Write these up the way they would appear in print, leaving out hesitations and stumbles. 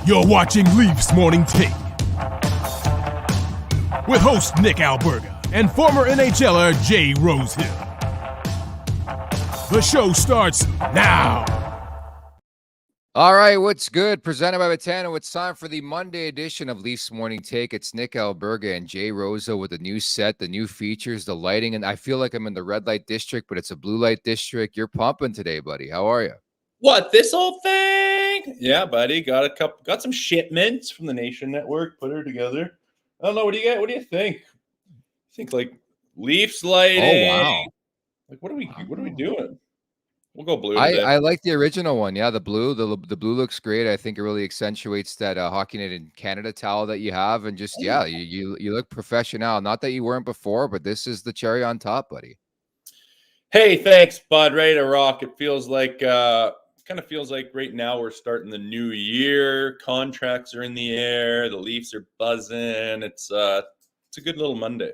You're watching Leafs Morning Take with host Nick Alberga and former NHLer Jay Rosehill. The show starts now. All right, what's good? Presented by Betano. It's time for the Monday edition of Leafs Morning Take. It's Nick Alberga and Jay Rosehill with the new set, the new features, the lighting, and I feel like I'm in the red light district, but it's a blue light district. You're pumping today, buddy. How are you? What, this old thing? Yeah, buddy. Got some shipments from the Nation Network. Put her together. I don't know. What do you get? What do you think? I think like Leafs lighting. Oh wow! Like what are we doing? We'll go blue today. I like the original one. Yeah, the blue. The blue looks great. I think it really accentuates that Hockey Night in Canada towel that you have, and just you look professional. Not that you weren't before, but this is the cherry on top, buddy. Hey, thanks, bud. Ready to rock. It feels like kind of feels like right now we're starting the new year. Contracts are in the air. The Leafs are buzzing. It's a good little Monday.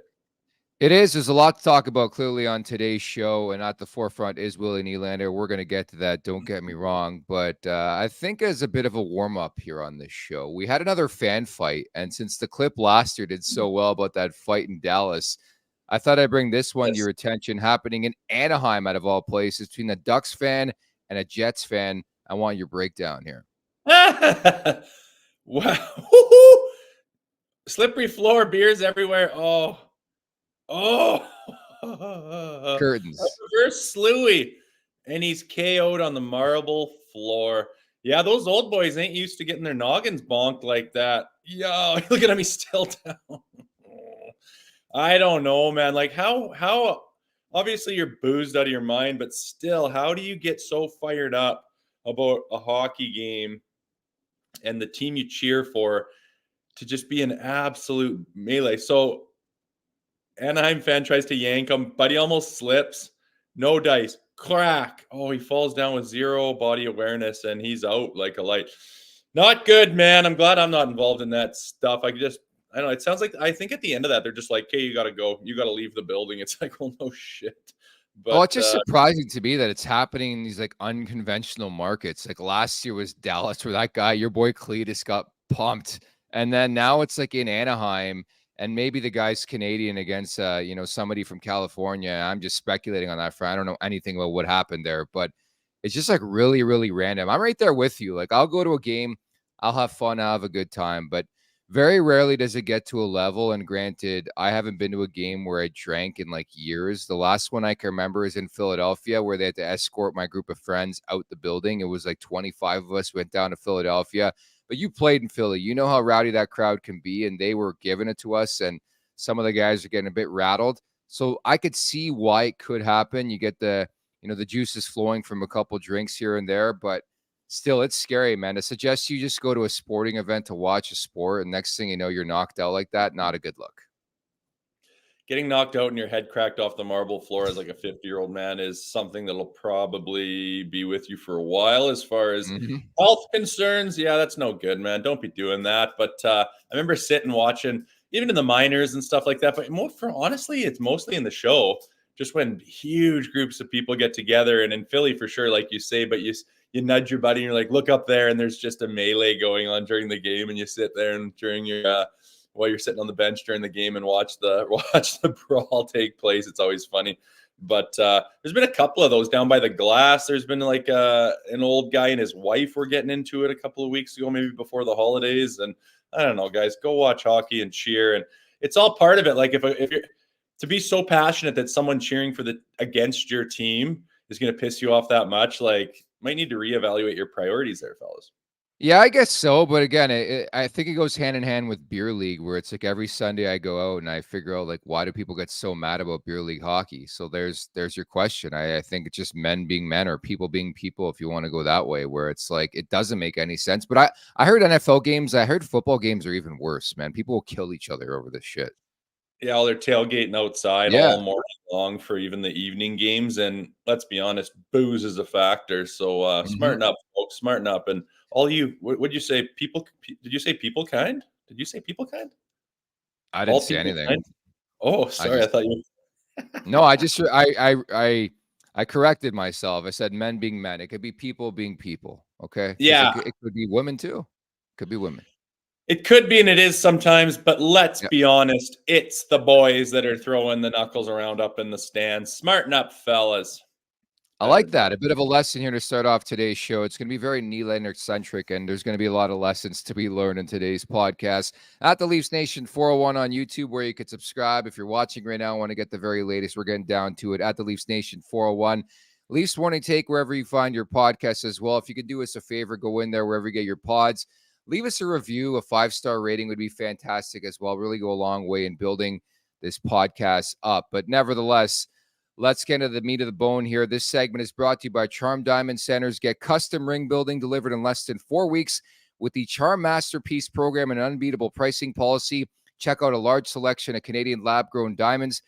It is. There's a lot to talk about clearly on today's show, and at the forefront is William Nylander. We're going to get to that. Don't get me wrong, but I think as a bit of a warm up here on this show, we had another fan fight, and since the clip last year did so well about that fight in Dallas, I thought I'd bring this one to your attention. Happening in Anaheim, out of all places, between a Ducks fan and a Jets fan. I want your breakdown here. Wow. Slippery floor, beers everywhere. Oh. Curtains. Reverse Sluey. And he's KO'd on the marble floor. Yeah, those old boys ain't used to getting their noggins bonked like that. Yo, look at him. He's still down. I don't know, man. Like how obviously you're boozed out of your mind, but still, how do you get so fired up about a hockey game and the team you cheer for to just be an absolute melee? So Anaheim fan tries to yank him, but he almost slips. No dice. Crack. Oh, he falls down with zero body awareness, and he's out like a light. Not good, man. I'm glad I'm not involved in that stuff. I don't know. It sounds like, I think at the end of that, they're just like, hey, you got to go. You got to leave the building. It's like, well, no shit. But, it's just surprising to me that it's happening in these like unconventional markets. Like last year was Dallas, where that guy, your boy Cletus, got pumped. And then now it's like in Anaheim. And maybe the guy's Canadian against, somebody from California. I'm just speculating on that front. I don't know anything about what happened there, but it's just like really, really random. I'm right there with you. Like I'll go to a game, I'll have fun, I'll have a good time, but very rarely does it get to a level. And granted, I haven't been to a game where I drank in like years. The last one I can remember is in Philadelphia, where they had to escort my group of friends out the building. It was like 25 of us went down to Philadelphia. But you played in Philly. You know how rowdy that crowd can be, and they were giving it to us, and some of the guys are getting a bit rattled. So I could see why it could happen. You get the juices flowing from a couple drinks here and there, but still, it's scary, man. To suggest you just go to a sporting event to watch a sport, and next thing you know, you're knocked out like that, not a good look. Getting knocked out and your head cracked off the marble floor as like a 50-year-old man is something that'll probably be with you for a while. As far as health concerns, yeah, that's no good, man. Don't be doing that. But I remember sitting watching, even in the minors and stuff like that. But honestly, it's mostly in the show, just when huge groups of people get together. And in Philly, for sure, like you say, but you nudge your buddy and you're like, look up there, and there's just a melee going on during the game, and you sit there and during your while you're sitting on the bench during the game and watch the brawl take place. It's always funny. But there's been a couple of those down by the glass. There's been like an old guy and his wife were getting into it a couple of weeks ago, maybe before the holidays. And I don't know, guys, go watch hockey and cheer. And it's all part of it. Like if you're to be so passionate that someone cheering against your team is going to piss you off that much, like might need to reevaluate your priorities there, fellas. Yeah, I guess so. But again, I think it goes hand in hand with beer league, where it's like every Sunday I go out and I figure out like, why do people get so mad about beer league hockey? So there's your question. I think it's just men being men or people being people, if you want to go that way, where it's like, it doesn't make any sense. But I heard NFL games, I heard football games are even worse, man. People will kill each other over this shit. Yeah, all they're tailgating outside all morning long for even the evening games. And let's be honest, booze is a factor. So smarten up, folks, smarten up. And all you, would you say people? Did you say people kind? Did you say people kind? I didn't say anything. Kind? Oh, sorry. I thought you. No, I corrected myself. I said men being men. It could be people being people. Okay. Yeah. It could be women too. Could be women. It could be, and it is sometimes, but let's be honest. It's the boys that are throwing the knuckles around up in the stands. Smarten up, fellas. I like that. A bit of a lesson here to start off today's show. It's going to be very Nylander-centric, and there's going to be a lot of lessons to be learned in today's podcast. At the Leafs Nation 401 on YouTube, where you could subscribe. If you're watching right now and want to get the very latest, we're getting down to it. At the Leafs Nation 401. Leafs Morning Take, wherever you find your podcast as well. If you could do us a favor, go in there wherever you get your pods. Leave us a review. A 5-star rating would be fantastic as well. Really go a long way in building this podcast up. But nevertheless, let's get into the meat of the bone here. This segment is brought to you by Charm Diamond Centers. Get custom ring building delivered in less than 4 weeks with the Charm Masterpiece program and an unbeatable pricing policy. Check out a large selection of Canadian lab-grown diamonds.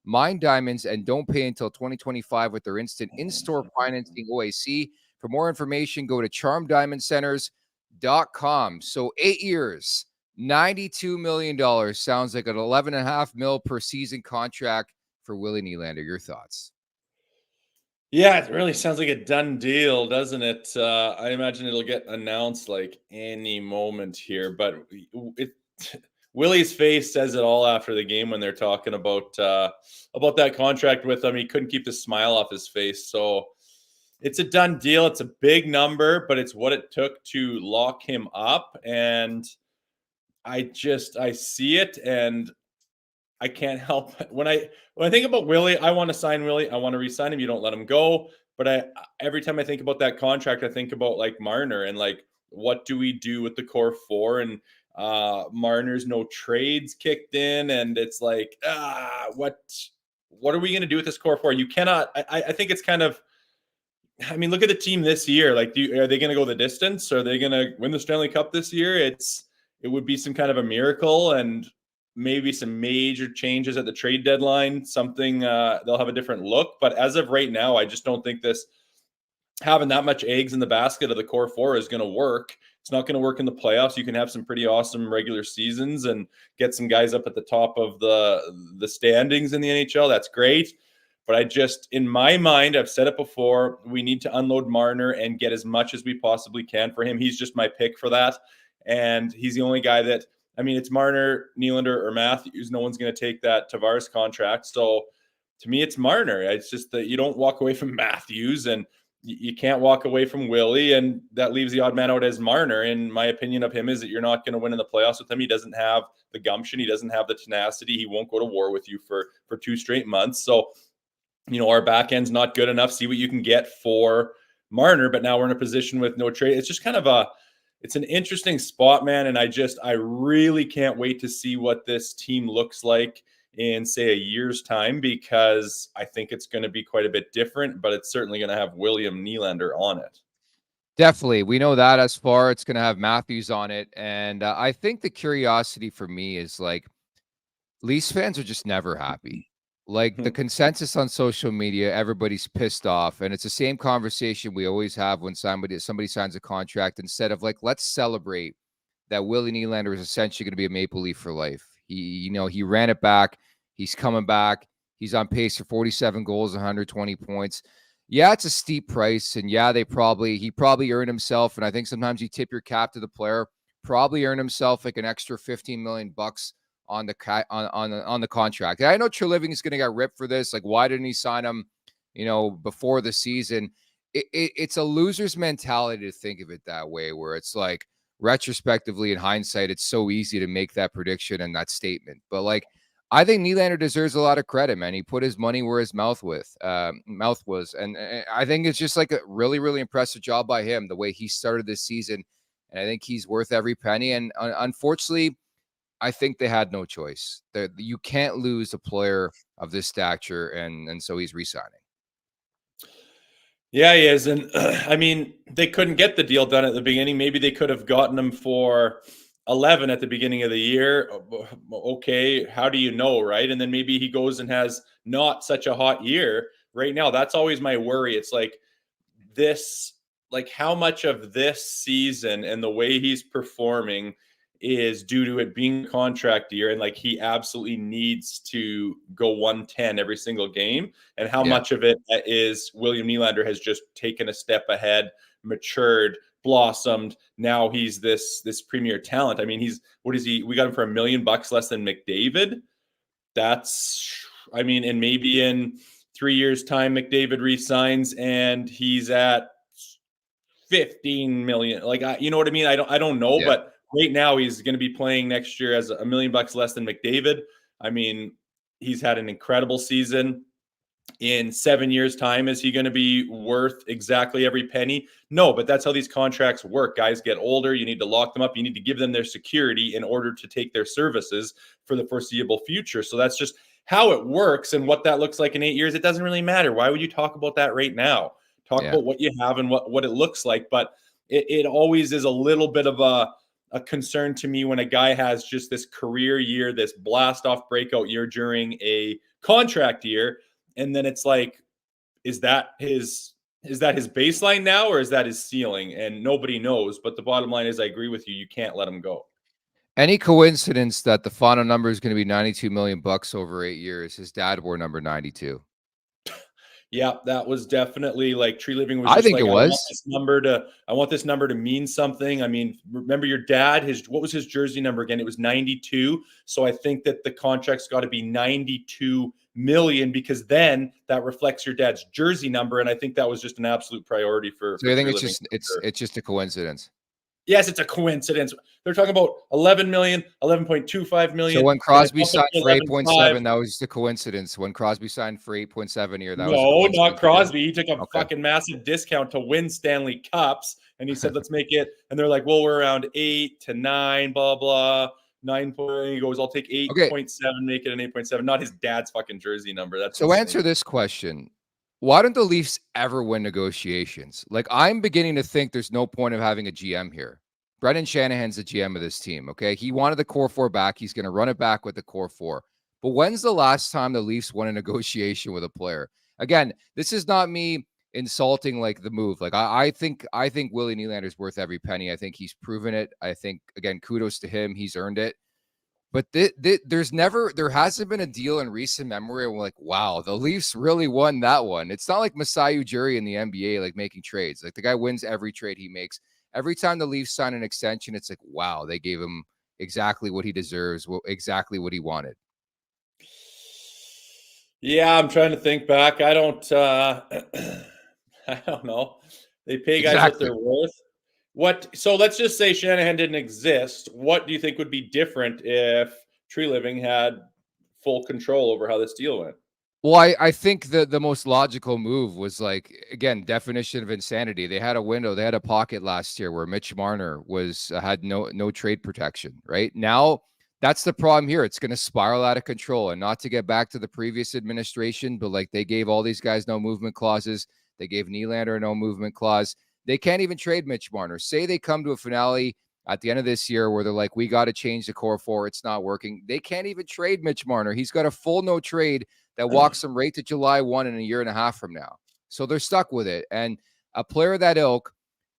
Mine diamonds and don't pay until 2025 with their instant in-store financing OAC. For more information, go to charmdiamondcenters.com. So 8 years, $92 million. Sounds like an $11.5 million per season contract for Willie Nylander. Your thoughts? Yeah, it really sounds like a done deal, doesn't it? I imagine it'll get announced like any moment here, but Willie's face says it all after the game when they're talking about that contract with him. He couldn't keep the smile off his face. So it's a done deal. It's a big number, but it's what it took to lock him up. And I see it, and I can't help when I think about Willie. I want to sign Willie. I want to re-sign him. You don't let him go. But every time I think about that contract, I think about like Marner and like, what do we do with the core four? And Marner's no trades kicked in, and it's like, what are we going to do with this core four? You cannot. I think it's kind of. I mean, look at the team this year. Like, are they going to go the distance? Are they going to win the Stanley Cup this year? It would be some kind of a miracle, and maybe some major changes at the trade deadline. Something they'll have a different look. But as of right now, I just don't think this having that much eggs in the basket of the core four is going to work. It's not going to work in the playoffs. You can have some pretty awesome regular seasons and get some guys up at the top of the standings in the NHL. That's great. But in my mind, I've said it before, we need to unload Marner and get as much as we possibly can for him. He's just my pick for that. And he's the only guy that, I mean, it's Marner, Nylander, or Matthews. No one's going to take that Tavares contract. So to me, it's Marner. It's just that you don't walk away from Matthews, and you can't walk away from Willie, and that leaves the odd man out as Marner. And my opinion of him is that you're not going to win in the playoffs with him. He doesn't have the gumption. He doesn't have the tenacity. He won't go to war with you for 2 straight months. So, our back end's not good enough. See what you can get for Marner, but now we're in a position with no trade. It's just kind of it's an interesting spot, man. And I really can't wait to see what this team looks like in, say, a year's time, because I think it's going to be quite a bit different, but it's certainly going to have William Nylander on it. Definitely. We know that as far. It's going to have Matthews on it. And I think the curiosity for me is like, Leafs fans are just never happy. Like the consensus on social media, everybody's pissed off. And it's the same conversation we always have when somebody signs a contract. Instead of like, let's celebrate that Willie Nylander is essentially going to be a Maple Leaf for life. He ran it back. He's coming back. He's on pace for 47 goals, 120 points. Yeah, it's a steep price. And yeah, he probably earned himself. And I think sometimes you tip your cap to the player, probably earned himself like an extra $15 million on the contract. And I know Treliving is going to get ripped for this. Like, why didn't he sign him, before the season? It's a loser's mentality to think of it that way, where it's like retrospectively in hindsight, it's so easy to make that prediction and that statement. But like, I think Nylander deserves a lot of credit, man. He put his money where his mouth was. And I think it's just like a really, really impressive job by him, the way he started this season. And I think he's worth every penny. And unfortunately, I think they had no choice. You can't lose a player of this stature, and so he's re-signing. Yeah, he is. And I mean, they couldn't get the deal done at the beginning. Maybe they could have gotten him for 11 at the beginning of the year. Okay, how do you know, right? And then maybe he goes and has not such a hot year. Right now, that's always my worry. It's like this, like how much of this season and the way he's performing is due to it being a contract year, and like he absolutely needs to go 110 every single game, and how much of it is William Nylander has just taken a step ahead, matured, blossomed. Now he's this premier talent. I mean, we got him for $1 million less than McDavid. And maybe in 3 years' time, McDavid resigns and he's at 15 million. You know what I mean? I don't know, but right now he's going to be playing next year as $1 million less than McDavid. I mean, he's had an incredible season. In 7 years' time, is he going to be worth exactly every penny? No, but that's how these contracts work. Guys get older. You need to lock them up. You need to give them their security in order to take their services for the foreseeable future. So that's just how it works, and what that looks like in 8 years, it doesn't really matter. Why would you talk about that right now? Talk about what you have and what it looks like. But it always is a little bit of a concern to me when a guy has just this career year, this blast off breakout year during a contract year. And then it's like, is that his baseline now, or is that his ceiling? And nobody knows. But the bottom line is, I agree with you. You can't let him go. Any coincidence that the final number is going to be $92 million over 8 years? His dad wore number 92. Yeah, that was definitely like Tree Living was. I think it was. I want this number to mean something. I mean, remember your dad? What was his jersey number again? It was 92. So I think that the contract's got to be 92 million, because then that reflects your dad's jersey number. And I think that was just an absolute priority for. So I think it's just a coincidence. Yes, it's a coincidence. They're talking about 11 million, 11.25 million. So when Crosby signed for 8.7, that was just a coincidence. When Crosby signed for 8.7 here, that was not Crosby. He took a fucking massive discount to win Stanley Cups, and he said, "Let's make it." And they're like, "Well, we're around 8 to 9, blah blah." 9 point. He goes, "I'll take 8.7, make it an 8.7." Not his dad's fucking jersey number. That's so insane. Answer this question. Why don't the Leafs ever win negotiations? Like, I'm beginning to think there's no point of having a GM here. Brendan Shanahan's the GM of this team, okay? He wanted the core four back. He's going to run it back with the core four. But when's the last time the Leafs won a negotiation with a player? Again, this is not me insulting like the move. Like, I think Willie Nylander's worth every penny. I think he's proven it. I think, again, kudos to him. He's earned it. But there hasn't been a deal in recent memory where we're like, wow, the Leafs really won that one. It's not like Masai Ujiri in the NBA, like making trades. Like, the guy wins every trade he makes. Every time the Leafs sign an extension, it's like, wow, they gave him exactly what he deserves, exactly what he wanted. Yeah, I'm trying to think back. I don't know. They pay guys what they're worth. So let's just say Shanahan didn't exist. What do you think would be different if Tree Living had full control over how this deal went? Well, I think the most logical move was, like, again, definition of insanity. They had a window, they had a pocket last year where Mitch Marner had no trade protection, right? Now, that's the problem here. It's going to spiral out of control. And not to get back to the previous administration, but like, they gave all these guys no movement clauses. They gave Nylander a no movement clause. They can't even trade Mitch Marner. Say they come to a finale at the end of this year where they're like, we got to change the core four. It's not working. They can't even trade Mitch Marner. He's got a full no trade that walks them right to July 1 in a year and a half from now. So they're stuck with it. And a player of that ilk,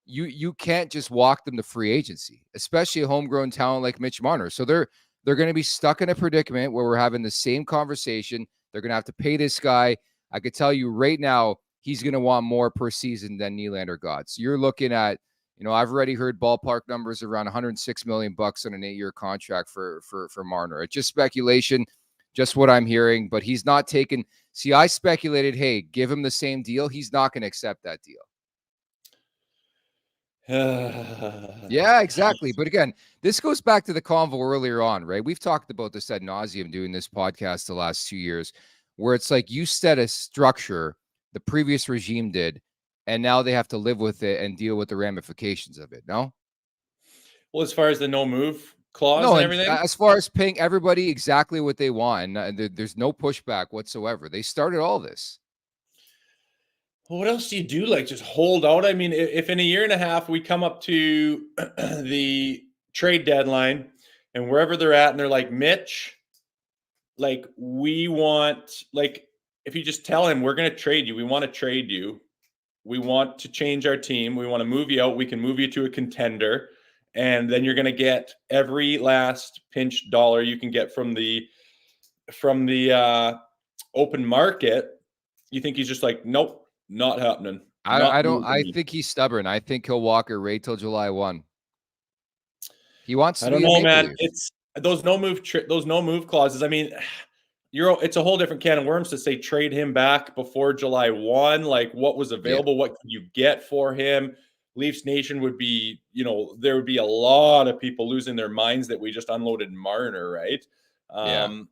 you can't just walk them to free agency, especially a homegrown talent like Mitch Marner. So they're going to be stuck in a predicament where we're having the same conversation. They're going to have to pay this guy. I could tell you right now, he's going to want more per season than Nylander got. So you're looking at, I've already heard ballpark numbers around $106 million on an 8-year contract for Marner. It's just speculation, just what I'm hearing, but he's not taking. See, I speculated, hey, give him the same deal. He's not going to accept that deal. Yeah, exactly. But again, this goes back to the convo earlier on, right? We've talked about this ad nauseum doing this podcast the last 2 years, where it's like you set a structure, the previous regime did, and now they have to live with it and deal with the ramifications of it. No? Well, as far as the no move clause and everything? As far as paying everybody exactly what they want, and there's no pushback whatsoever. They started all this. Well, what else do you do? Like, just hold out? I mean, if in a year and a half we come up to the trade deadline and wherever they're at and they're like, Mitch, like, we want, like, if you just tell him, we're going to trade you. We want to trade you. We want to change our team. We want to move you out. We can move you to a contender. And then you're going to get every last pinch dollar you can get from the open market. You think he's just like, nope, not happening. I don't. I moving. think he's stubborn. I think he'll walk it right till July 1. He wants I to don't be a know, Maple man. Leaf. It's those no move clauses. I mean, it's a whole different can of worms to say trade him back before July 1. Like, what was Yeah, available? What could you get for him? Leafs Nation would be, there would be a lot of people losing their minds that we just unloaded Marner, right? yeah.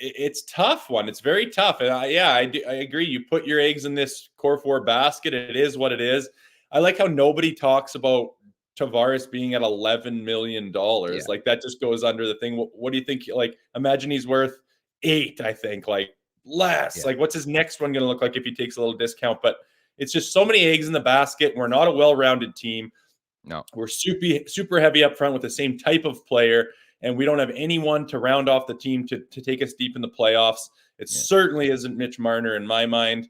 It's tough one. It's very tough. And I agree. You put your eggs in this core four basket. It is what it is. I like how nobody talks about Tavares being at $11 million. Yeah. Like, that just goes under the thing. What do you think? Like, imagine he's worth 8, I think, like less. Yeah. Like, what's his next one going to look like if he takes a little discount? But it's just so many eggs in the basket. We're not a well-rounded team. No. We're super heavy up front with the same type of player, and we don't have anyone to round off the team to take us deep in the playoffs. It certainly isn't Mitch Marner in my mind,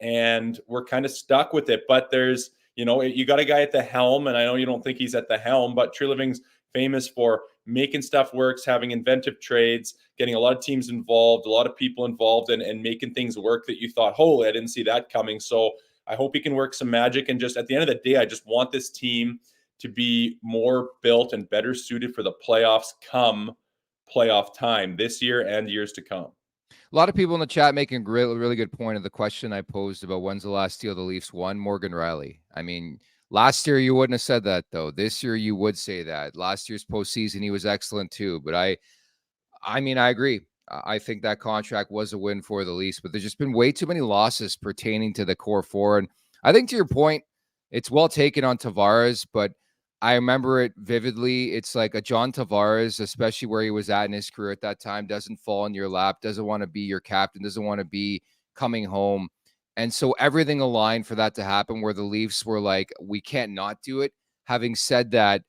and we're kind of stuck with it. But there's, you got a guy at the helm, and I know you don't think he's at the helm, but Treliving's famous for making stuff work, having inventive trades, getting a lot of teams involved, a lot of people involved, and making things work that you thought, holy, I didn't see that coming. So I hope he can work some magic. And just at the end of the day, I just want this team to be more built and better suited for the playoffs come playoff time this year and years to come. A lot of people in the chat making a really good point of the question I posed about when's the last deal the Leafs won. Morgan Riley. I mean, last year you wouldn't have said that, though. This year you would say that. Last year's postseason he was excellent too. But I mean, I agree. I think that contract was a win for the Leafs, but there's just been way too many losses pertaining to the core four. And I think to your point, it's well taken on Tavares, but I remember it vividly. It's like a John Tavares, especially where he was at in his career at that time, doesn't fall in your lap, doesn't want to be your captain, doesn't want to be coming home. And so everything aligned for that to happen where the Leafs were like, we can't not do it. Having said that,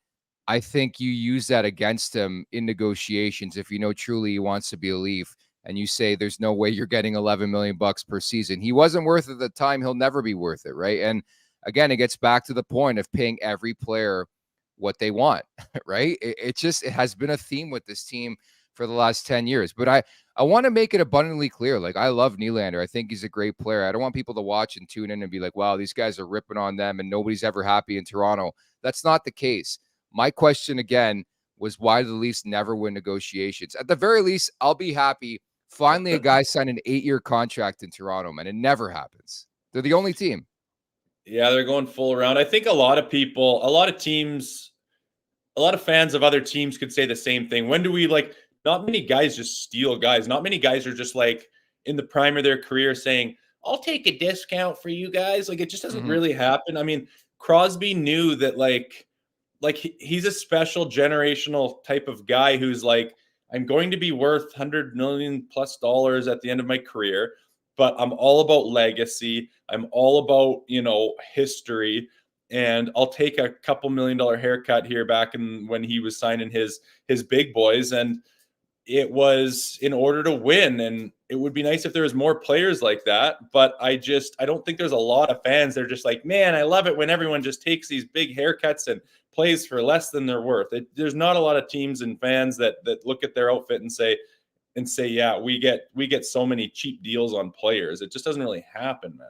I think you use that against him in negotiations. If you know truly he wants to be a Leaf and you say there's no way you're getting 11 million bucks per season. He wasn't worth it at the time. He'll never be worth it. Right. And again, it gets back to the point of paying every player what they want, right? It has been a theme with this team for the last 10 years. But I want to make it abundantly clear. Like, I love Nylander. I think he's a great player. I don't want people to watch and tune in and be like, wow, these guys are ripping on them and nobody's ever happy in Toronto. That's not the case. My question again was, why do the Leafs never win negotiations? At the very least, I'll be happy. Finally, a guy signed an 8-year contract in Toronto, man. It never happens. They're the only team. Yeah, they're going full around. I think a lot of people, a lot of teams, a lot of fans of other teams could say the same thing. When do we not many guys just steal guys. Not many guys are just like in the prime of their career saying, I'll take a discount for you guys. Like, it just doesn't really happen. I mean, Crosby knew that he's a special generational type of guy who's like, I'm going to be worth $100 million plus at the end of my career, but I'm all about legacy. I'm all about, history. And I'll take a couple $1 million haircut here back when he was signing his big boys. And it was in order to win. And it would be nice if there was more players like that. But I don't think there's a lot of fans. They're just like, man, I love it when everyone just takes these big haircuts and plays for less than they're worth. There's not a lot of teams and fans that look at their outfit and say, yeah, we get so many cheap deals on players. It just doesn't really happen, man.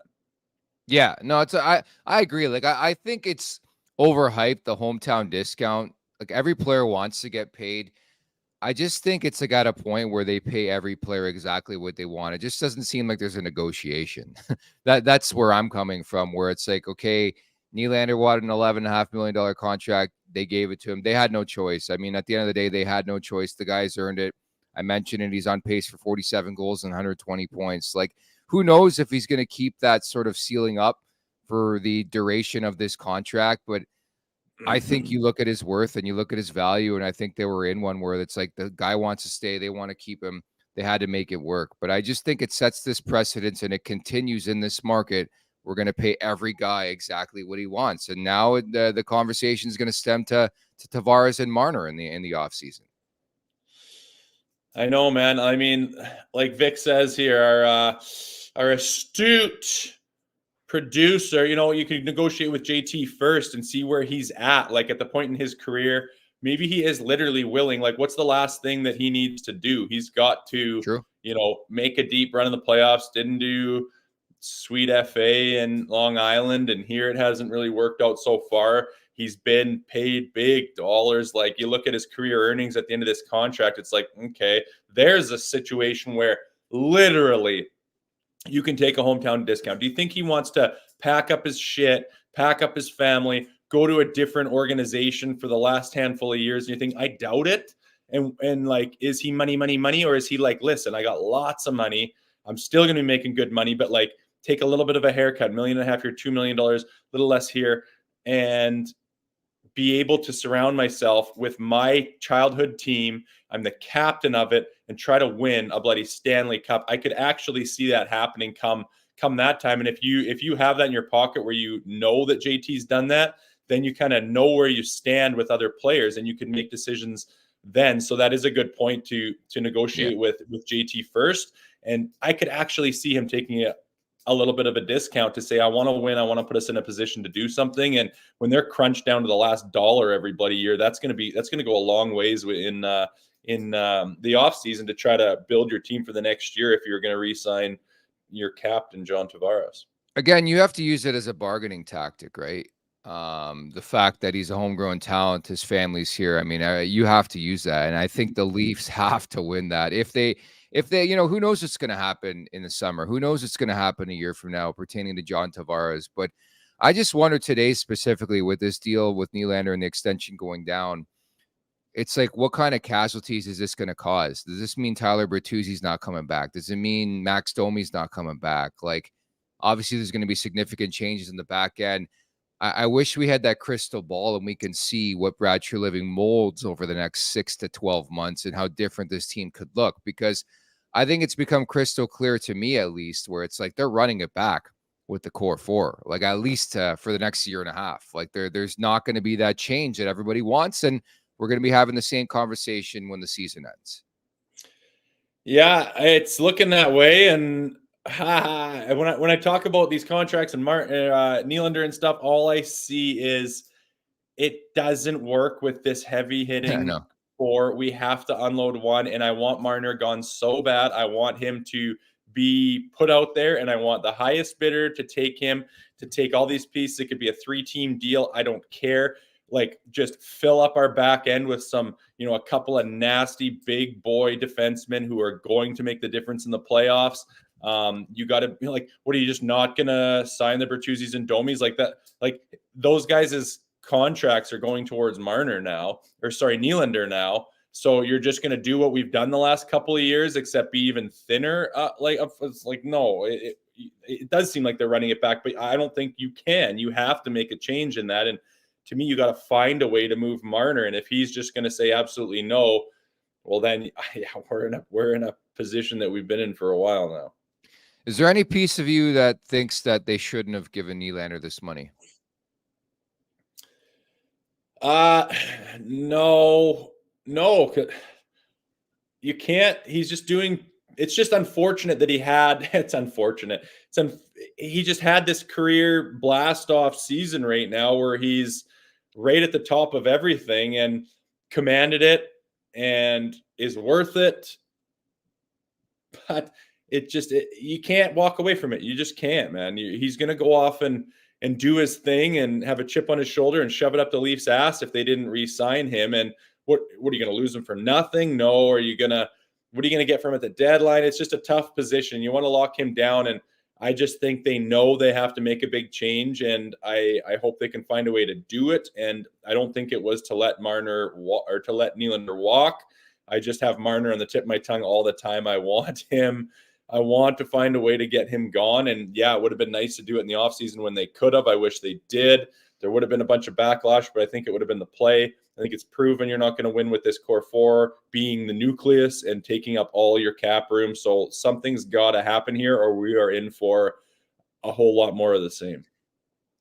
Yeah, no, I agree. Like, I think it's overhyped, the hometown discount. Like, every player wants to get paid. I just think it's at a point where they pay every player exactly what they want. It just doesn't seem like there's a negotiation. That's where I'm coming from, where it's like, okay, Nylander wanted an $11.5 million contract. They gave it to him. They had no choice. I mean, at the end of the day, they had no choice. The guy's earned it. I mentioned it. He's on pace for 47 goals and 120 points. Like, who knows if he's going to keep that sort of ceiling up for the duration of this contract. But I think you look at his worth and you look at his value, and I think they were in one where it's like the guy wants to stay. They want to keep him. They had to make it work. But I just think it sets this precedence, and it continues in this market. We're going to pay every guy exactly what he wants. And now the conversation is going to stem to Tavares and Marner in the offseason. I know, man. I mean, like Vic says here, our astute producer, you can negotiate with JT first and see where he's at, like at the point in his career. Maybe he is literally willing. Like, what's the last thing that he needs to do? He's got to, True. make a deep run in the playoffs. Didn't do sweet FA in Long Island, and here it hasn't really worked out so far. He's been paid big dollars. Like, you look at his career earnings at the end of this contract, it's like, okay, there's a situation where literally you can take a hometown discount. Do you think he wants to pack up his shit, pack up his family, go to a different organization for the last handful of years? And you think, I doubt it. And like, is he money, or is he like, listen, I got lots of money, I'm still going to be making good money, but like, take a little bit of a haircut, $1.5 million here, $2 million, a little less here, and be able to surround myself with my childhood team. I'm the captain of it, and try to win a bloody Stanley Cup. I could actually see that happening come that time. And if you have that in your pocket where you know that JT's done that, then you kind of know where you stand with other players, and you can make decisions then. So that is a good point to negotiate with JT first. And I could actually see him taking a little bit of a discount to say, I want to win. I want to put us in a position to do something. And when they're crunched down to the last dollar every bloody year, that's going to go a long ways in the off season to try to build your team for the next year if you're going to re-sign your captain, John Tavares. Again, you have to use it as a bargaining tactic, right? The fact that he's a homegrown talent, his family's here. I mean, you have to use that. And I think the Leafs have to win that. If they, who knows what's going to happen in the summer? Who knows what's going to happen a year from now pertaining to John Tavares? But I just wonder today specifically with this deal with Nylander and the extension going down, it's like, what kind of casualties is this going to cause? Does this mean Tyler Bertuzzi's not coming back? Does it mean Max Domi's not coming back? Like, obviously there's going to be significant changes in the back end. I wish we had that crystal ball and we can see what Brad Treliving molds over the next 6 to 12 months and how different this team could look, because I think it's become crystal clear to me, at least, where it's like they're running it back with the core four, like at least for the next year and a half. Like there's not going to be that change that everybody wants. And we're going to be having the same conversation when the season ends. Yeah, it's looking that way. And when I talk about these contracts and Nylander and stuff, all I see is it doesn't work with this heavy hitting core. We have to unload one, and I want Marner gone so bad. I want him to be put out there, and I want the highest bidder to take him, to take all these pieces. It could be a 3-team deal. I don't care. Like, just fill up our back end with some, a couple of nasty big boy defensemen who are going to make the difference in the playoffs. You got to be like, what are you just not going to sign the Bertuzzis and Domis like that? Like, those guys' contracts are going towards Nylander now. So you're just going to do what we've done the last couple of years, except be even thinner. It's like, no, it does seem like they're running it back, but I don't think you can. You have to make a change in that. And to me, you got to find a way to move Marner. And if he's just going to say absolutely no, well, then we're in a position that we've been in for a while now. Is there any piece of you that thinks that they shouldn't have given Nylander this money? No. You can't. He's just doing. It's just unfortunate that he had. It's unfortunate. He just had this career blast off season right now where he's right at the top of everything and commanded it and is worth it. But you can't walk away from it. You just can't, man. He's going to go off and do his thing and have a chip on his shoulder and shove it up the Leafs' ass if they didn't re-sign him. And what are you going to lose him for nothing? No. What are you going to get from him at the deadline? It's just a tough position. You want to lock him down. And I just think they know they have to make a big change. And I hope they can find a way to do it. And I don't think it was to let Marner or to let Nylander walk. I just have Marner on the tip of my tongue all the time. I want him. I want to find a way to get him gone. And yeah, it would have been nice to do it in the offseason when they could have. I wish they did. There would have been a bunch of backlash, but I think it would have been the play. I think it's proven you're not going to win with this core four being the nucleus and taking up all your cap room. So something's got to happen here, or we are in for a whole lot more of the same.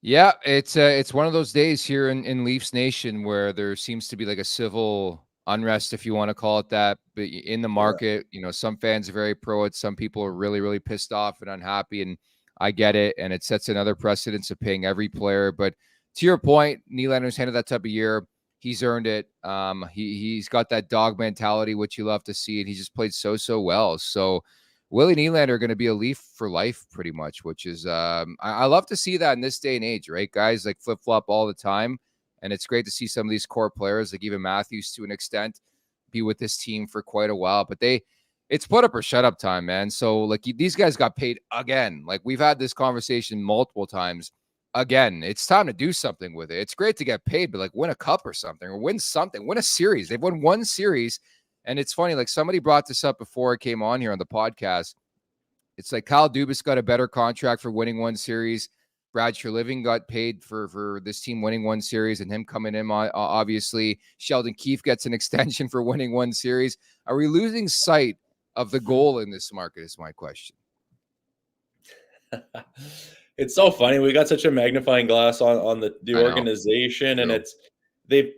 Yeah, it's one of those days here in Leafs Nation where there seems to be like a civil unrest, if you want to call it that, but in the market. Some fans are very pro it. Some people are really, really pissed off and unhappy, and I get it. And it sets another precedence of paying every player. But to your point, Nylander's handed that type of year. He's earned it. He's got that dog mentality, which you love to see, and he just played so well. So Willie Nylander are going to be a Leaf for life pretty much, which is I love to see that in this day and age, right? Guys like flip-flop all the time. And it's great to see some of these core players, like even Matthews to an extent, be with this team for quite a while. But it's put up or shut up time, man. So like these guys got paid again. Like we've had this conversation multiple times. Again, it's time to do something with it. It's great to get paid, but like win a cup or something, or win something, win a series. They've won one series. And it's funny, like somebody brought this up before I came on here on the podcast. It's like Kyle Dubas got a better contract for winning one series. Brad Treliving got paid for this team winning one series and him coming in, obviously. Sheldon Keefe gets an extension for winning one series. Are we losing sight of the goal in this market is my question. It's so funny. We got such a magnifying glass on the organization, and it's they've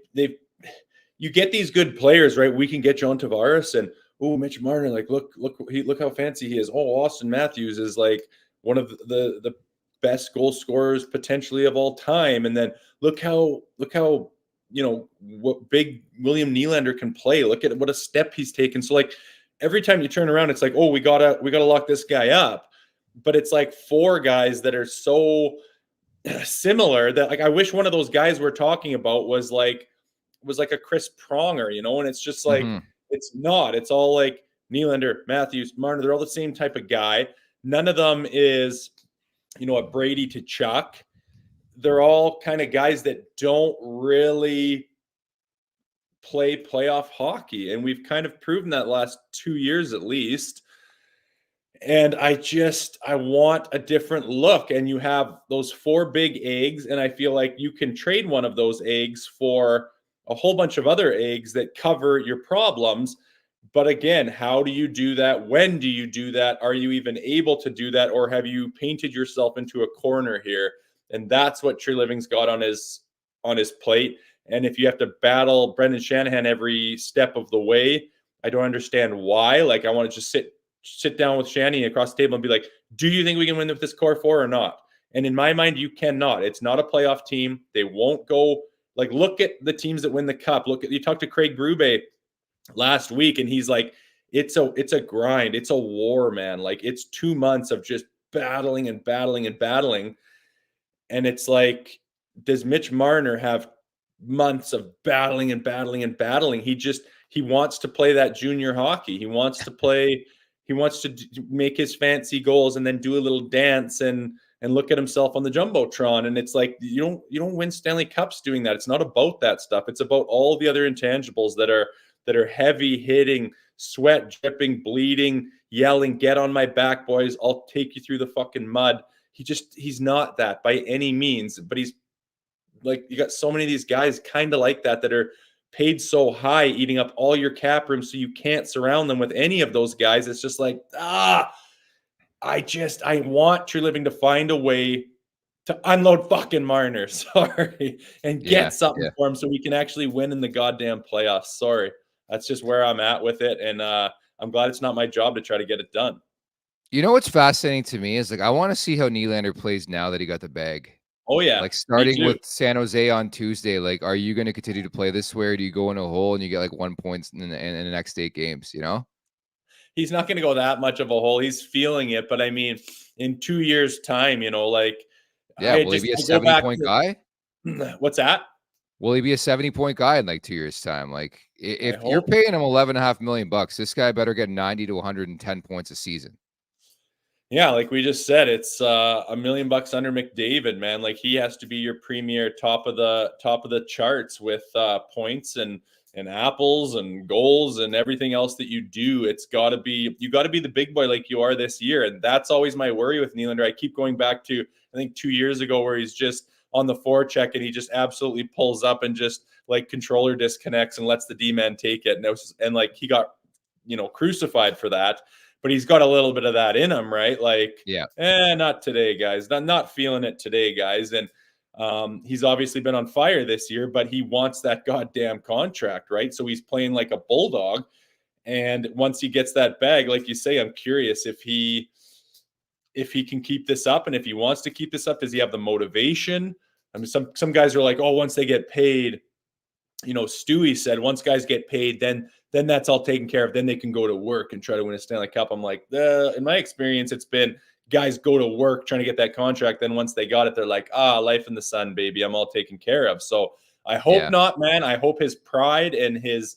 you get these good players, right? We can get John Tavares and Mitch Marner, like look how fancy he is. Austin Matthews is like one of the best goal scorers potentially of all time. And then look how what big William Nylander can play. Look at what a step he's taken. So like every time you turn around, it's like, we gotta lock this guy up. But it's like four guys that are so similar that like I wish one of those guys we're talking about was like a Chris Pronger, and it's just like it's not. It's all like Nylander, Matthews, Marner. They're all the same type of guy. None of them is a Brady to Chuck. They're all kind of guys that don't really play playoff hockey. And we've kind of proven that last 2 years at least. And I want a different look. And you have those four big eggs. And I feel like you can trade one of those eggs for a whole bunch of other eggs that cover your problems. But again, how do you do that? When do you do that? Are you even able to do that? Or have you painted yourself into a corner here? And that's what Treliving's got on his plate. And if you have to battle Brendan Shanahan every step of the way, I don't understand why. Like, I want to just sit down with Shanny across the table and be like, do you think we can win with this core four or not? And in my mind, you cannot. It's not a playoff team. They won't go. Like, look at the teams that win the cup. You talked to Craig Berube last week, and he's like, it's a grind. It's a war, man. Like, it's 2 months of just battling and battling and battling. And it's like, does Mitch Marner have months of battling and battling and battling? He wants to play that junior hockey. He wants to make his fancy goals and then do a little dance and look at himself on the Jumbotron. And it's like, you don't win Stanley Cups doing that. It's not about that stuff. It's about all the other intangibles that are heavy hitting, sweat dripping, bleeding, yelling, get on my back, boys. I'll take you through the fucking mud. He's not that by any means, but he's like, you got so many of these guys kind of like that are paid so high, eating up all your cap room, so you can't surround them with any of those guys. It's just like, I want Treliving to find a way to unload fucking Marner, sorry, and get something for him so we can actually win in the goddamn playoffs. Sorry. That's just where I'm at with it. And I'm glad it's not my job to try to get it done. You know what's fascinating to me is like, I want to see how Nylander plays now that he got the bag. Oh, yeah. Like starting with San Jose on Tuesday, like, are you going to continue to play this way, or do you go in a hole and you get like 1 point in the next 8 games, He's not going to go that much of a hole. He's feeling it. But I mean, in 2 years' time, like. Yeah, will he be a 70-point guy? What's that? Will he be a 70-point guy in like 2 years' time? Like, if you're paying him $11.5 million, this guy better get 90 to 110 points a season. Yeah, like we just said, it's $1 million under McDavid, man. Like, he has to be your premier top of the charts with points and apples and goals and everything else that you do. You got to be the big boy like you are this year, and that's always my worry with Nylander. I keep going back to, I think, 2 years ago, where he's just on the forecheck and he just absolutely pulls up and just like controller disconnects and lets the D-man take it. And like he got, crucified for that. But he's got a little bit of that in him, right? Like, not today, guys. Not feeling it today, guys. And he's obviously been on fire this year, but he wants that goddamn contract, right? So he's playing like a bulldog. And once he gets that bag, like you say, I'm curious if he can keep this up, and if he wants to keep this up, does he have the motivation? I mean, some guys are like, once they get paid, Stewie said once guys get paid, then that's all taken care of. Then they can go to work and try to win a Stanley Cup. I'm like, in my experience, it's been guys go to work trying to get that contract. Then once they got it, they're like, life in the sun, baby. I'm all taken care of. So I hope not, man. I hope his pride and his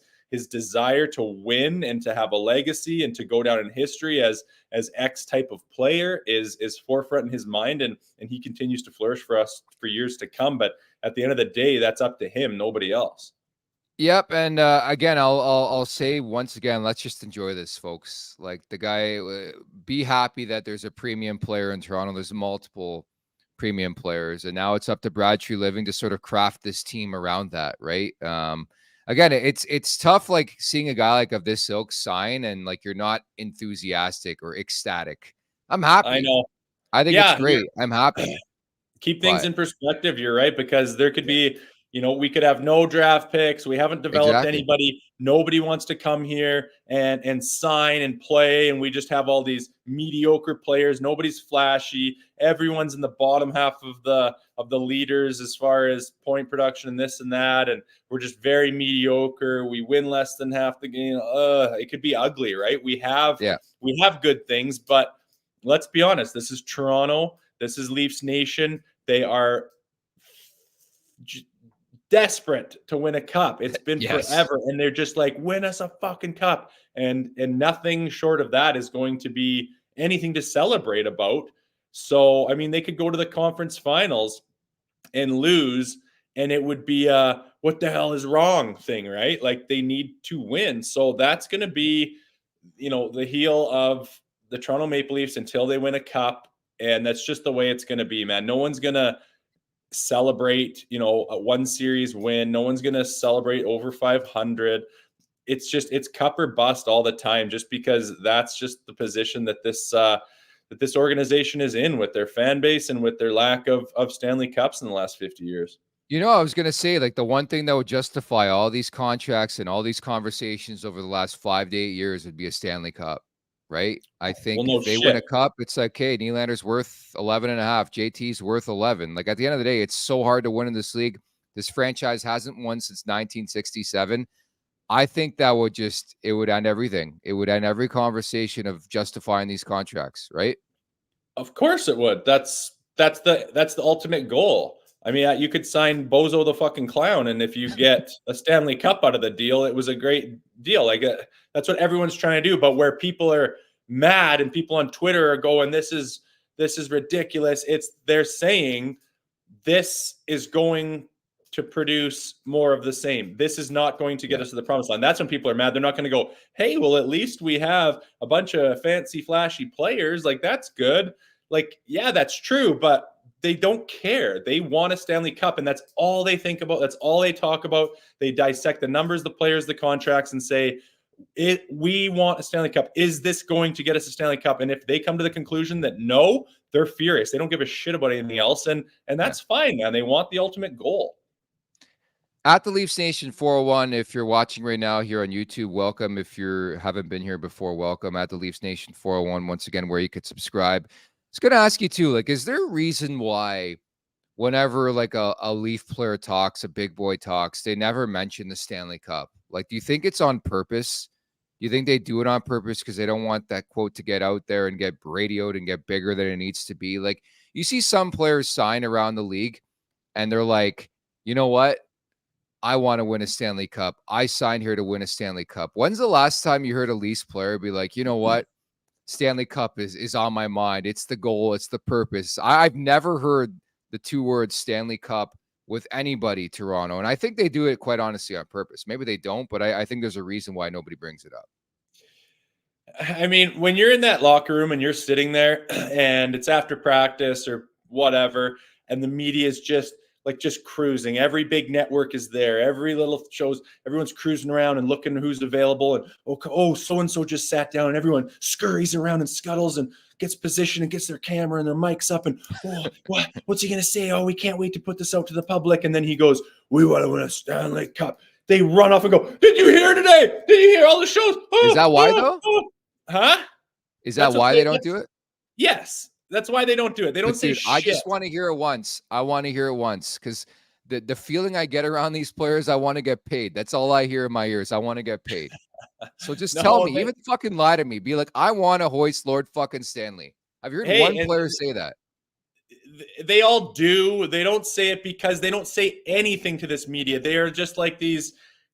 desire to win and to have a legacy and to go down in history as X type of player is forefront in his mind, and he continues to flourish for us for years to come. But at the end of the day, that's up to him, nobody else. Yep, and again, I'll say once again, let's just enjoy this, folks. Like the guy, be happy that there's a premium player in Toronto. There's multiple premium players, and now it's up to Brad Treliving to sort of craft this team around that, right? Again, it's tough, like seeing a guy like of this ilk sign, and like you're not enthusiastic or ecstatic. I'm happy. I know. I think it's great. I'm happy. Keep things in perspective. You're right, because there could be, we could have no draft picks. We haven't developed anybody. Nobody wants to come here and sign and play. And we just have all these mediocre players. Nobody's flashy. Everyone's in the bottom half of the leaders as far as point production and this and that. And we're just very mediocre. We win less than half the game. It could be ugly, right? We have good things, but let's be honest. This is Toronto. This is Leafs Nation. They are desperate to win a cup. It's been forever, and they're just like, win us a fucking cup, and nothing short of that is going to be anything to celebrate about. So I mean, they could go to the conference finals and lose, and it would be a what the hell is wrong thing, right? Like, they need to win. So that's going to be the heel of the Toronto Maple Leafs until they win a cup, and that's just the way it's going to be, man. No one's going to celebrate, a one series win. No one's going to celebrate over 500. It's cup or bust all the time, just because that's just the position that this organization is in with their fan base and with their lack of Stanley Cups in the last 50 years. I was going to say, like, the one thing that would justify all these contracts and all these conversations over the last 5 to 8 years would be a Stanley Cup, right? I think if they win a cup, it's like, hey, Nylander's worth 11.5, JT's worth 11. Like, at the end of the day, it's so hard to win in this league. This franchise hasn't won since 1967. I think that it would end everything. It would end every conversation of justifying these contracts, right? Of course it would. That's the ultimate goal. I mean, you could sign Bozo the fucking Clown, and if you get a Stanley Cup out of the deal, it was a great deal. Like, that's what everyone's trying to do. But where people are mad and people on Twitter are going, this is ridiculous. They're saying this is going to produce more of the same. This is not going to get us to the promised line. That's when people are mad. They're not going to go, hey, well, at least we have a bunch of fancy, flashy players. Like, that's good. Like, yeah, that's true, but they don't care. They want a Stanley Cup, and that's all they think about. That's all they talk about. They dissect the numbers, the players, the contracts, and say, we want a Stanley Cup. Is this going to get us a Stanley Cup? And if they come to the conclusion that no, they're furious. They don't give a shit about anything else, and that's fine, man. They want the ultimate goal. At the Leafs Nation 401, if you're watching right now here on YouTube, welcome. If you haven't been here before, welcome. At the Leafs Nation 401, once again, where you could subscribe. I was going to ask you too, like, is there a reason why whenever like a Leaf player talks, a big boy talks, they never mention the Stanley Cup? Like, do you think it's on purpose? Do you think they do it on purpose because they don't want that quote to get out there and get radioed and get bigger than it needs to be? Like, you see some players sign around the league and they're like, you know what? I want to win a Stanley Cup. I signed here to win a Stanley Cup. When's the last time you heard a Leafs player be like, you know what? Stanley Cup is on my mind. It's the goal. It's the purpose. I've never heard the two words Stanley Cup with anybody, Toronto. And I think they do it quite honestly on purpose. Maybe they don't, but I think there's a reason why nobody brings it up. I mean, when you're in that locker room and you're sitting there and it's after practice or whatever, and the media is just cruising. Every big network is there. Every little shows, everyone's cruising around and looking who's available. And so-and-so just sat down, and everyone scurries around and scuttles and gets position and gets their camera and their mics up. And what's he going to say? Oh, we can't wait to put this out to the public. And then he goes, we want to win a Stanley Cup. They run off and go, did you hear today? Did you hear all the shows? Is that why though? Huh? Is that why they don't do it? Yes. That's why they don't do it. They don't say shit. I just want to hear it once. I want to hear it once because the feeling I get around these players, I want to get paid. That's all I hear in my ears. I want to get paid. So just tell me, even fucking lie to me. Be like, I want to hoist Lord fucking Stanley. I've heard one player say that. They all do. They don't say it because they don't say anything to this media. They are just like these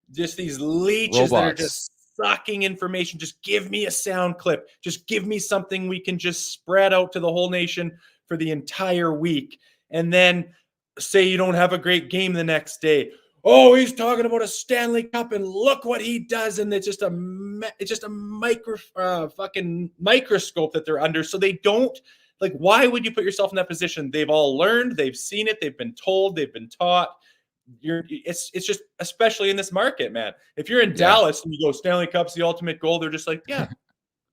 leeches that are just sucking information. Just give me a sound clip. Just give me something we can just spread out to the whole nation for the entire week. And then say you don't have a great game the next day. Oh, he's talking about a Stanley Cup and look what he does. And it's just a fucking microscope that they're under. So they don't, like, why would you put yourself in that position? They've all learned, they've seen it, they've been told, they've been taught. It's just, especially in this market, man. If you're in Dallas and you go, Stanley Cup's the ultimate goal, they're just like, yeah,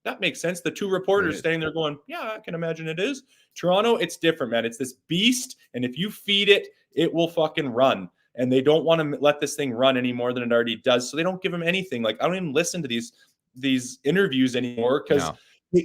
that makes sense. The two reporters standing there going, yeah, I can imagine it is. Toronto, it's different, man. It's this beast, and if you feed it, it will fucking run. And they don't want to let this thing run any more than it already does. So they don't give them anything. Like, I don't even listen to these interviews anymore because,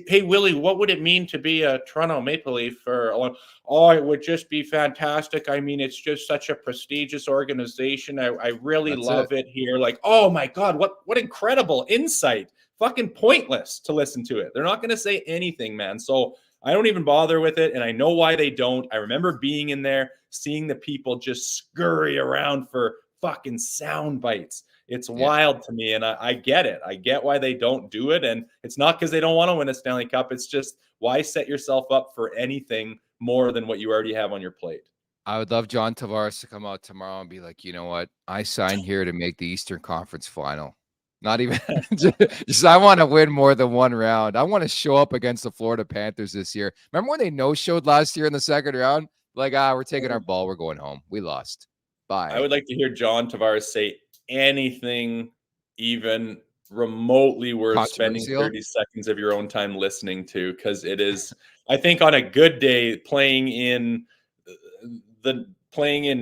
hey, Willie, what would it mean to be a Toronto Maple Leaf? Oh, it would just be fantastic. I mean, it's just such a prestigious organization. I really love it here. Like, oh my God, what incredible insight. Fucking pointless to listen to it. They're not going to say anything, man. So I don't even bother with it. And I know why they don't. I remember being in there, seeing the people just scurry around for fucking sound bites. It's wild to me. And I get it. I get why they don't do it. And it's not because they don't want to win a Stanley Cup. It's just, why set yourself up for anything more than what you already have on your plate? I would love John Tavares to come out tomorrow and be like, you know what? I signed here to make the Eastern Conference final. Not even just I want to win more than one round. I want to show up against the Florida Panthers this year. Remember when they no-showed last year in the second round? Like, we're taking our ball. We're going home. We lost. Bye. I would like to hear John Tavares say anything even remotely worth spending 30 seconds of your own time listening to, because it is, I think, on a good day, playing in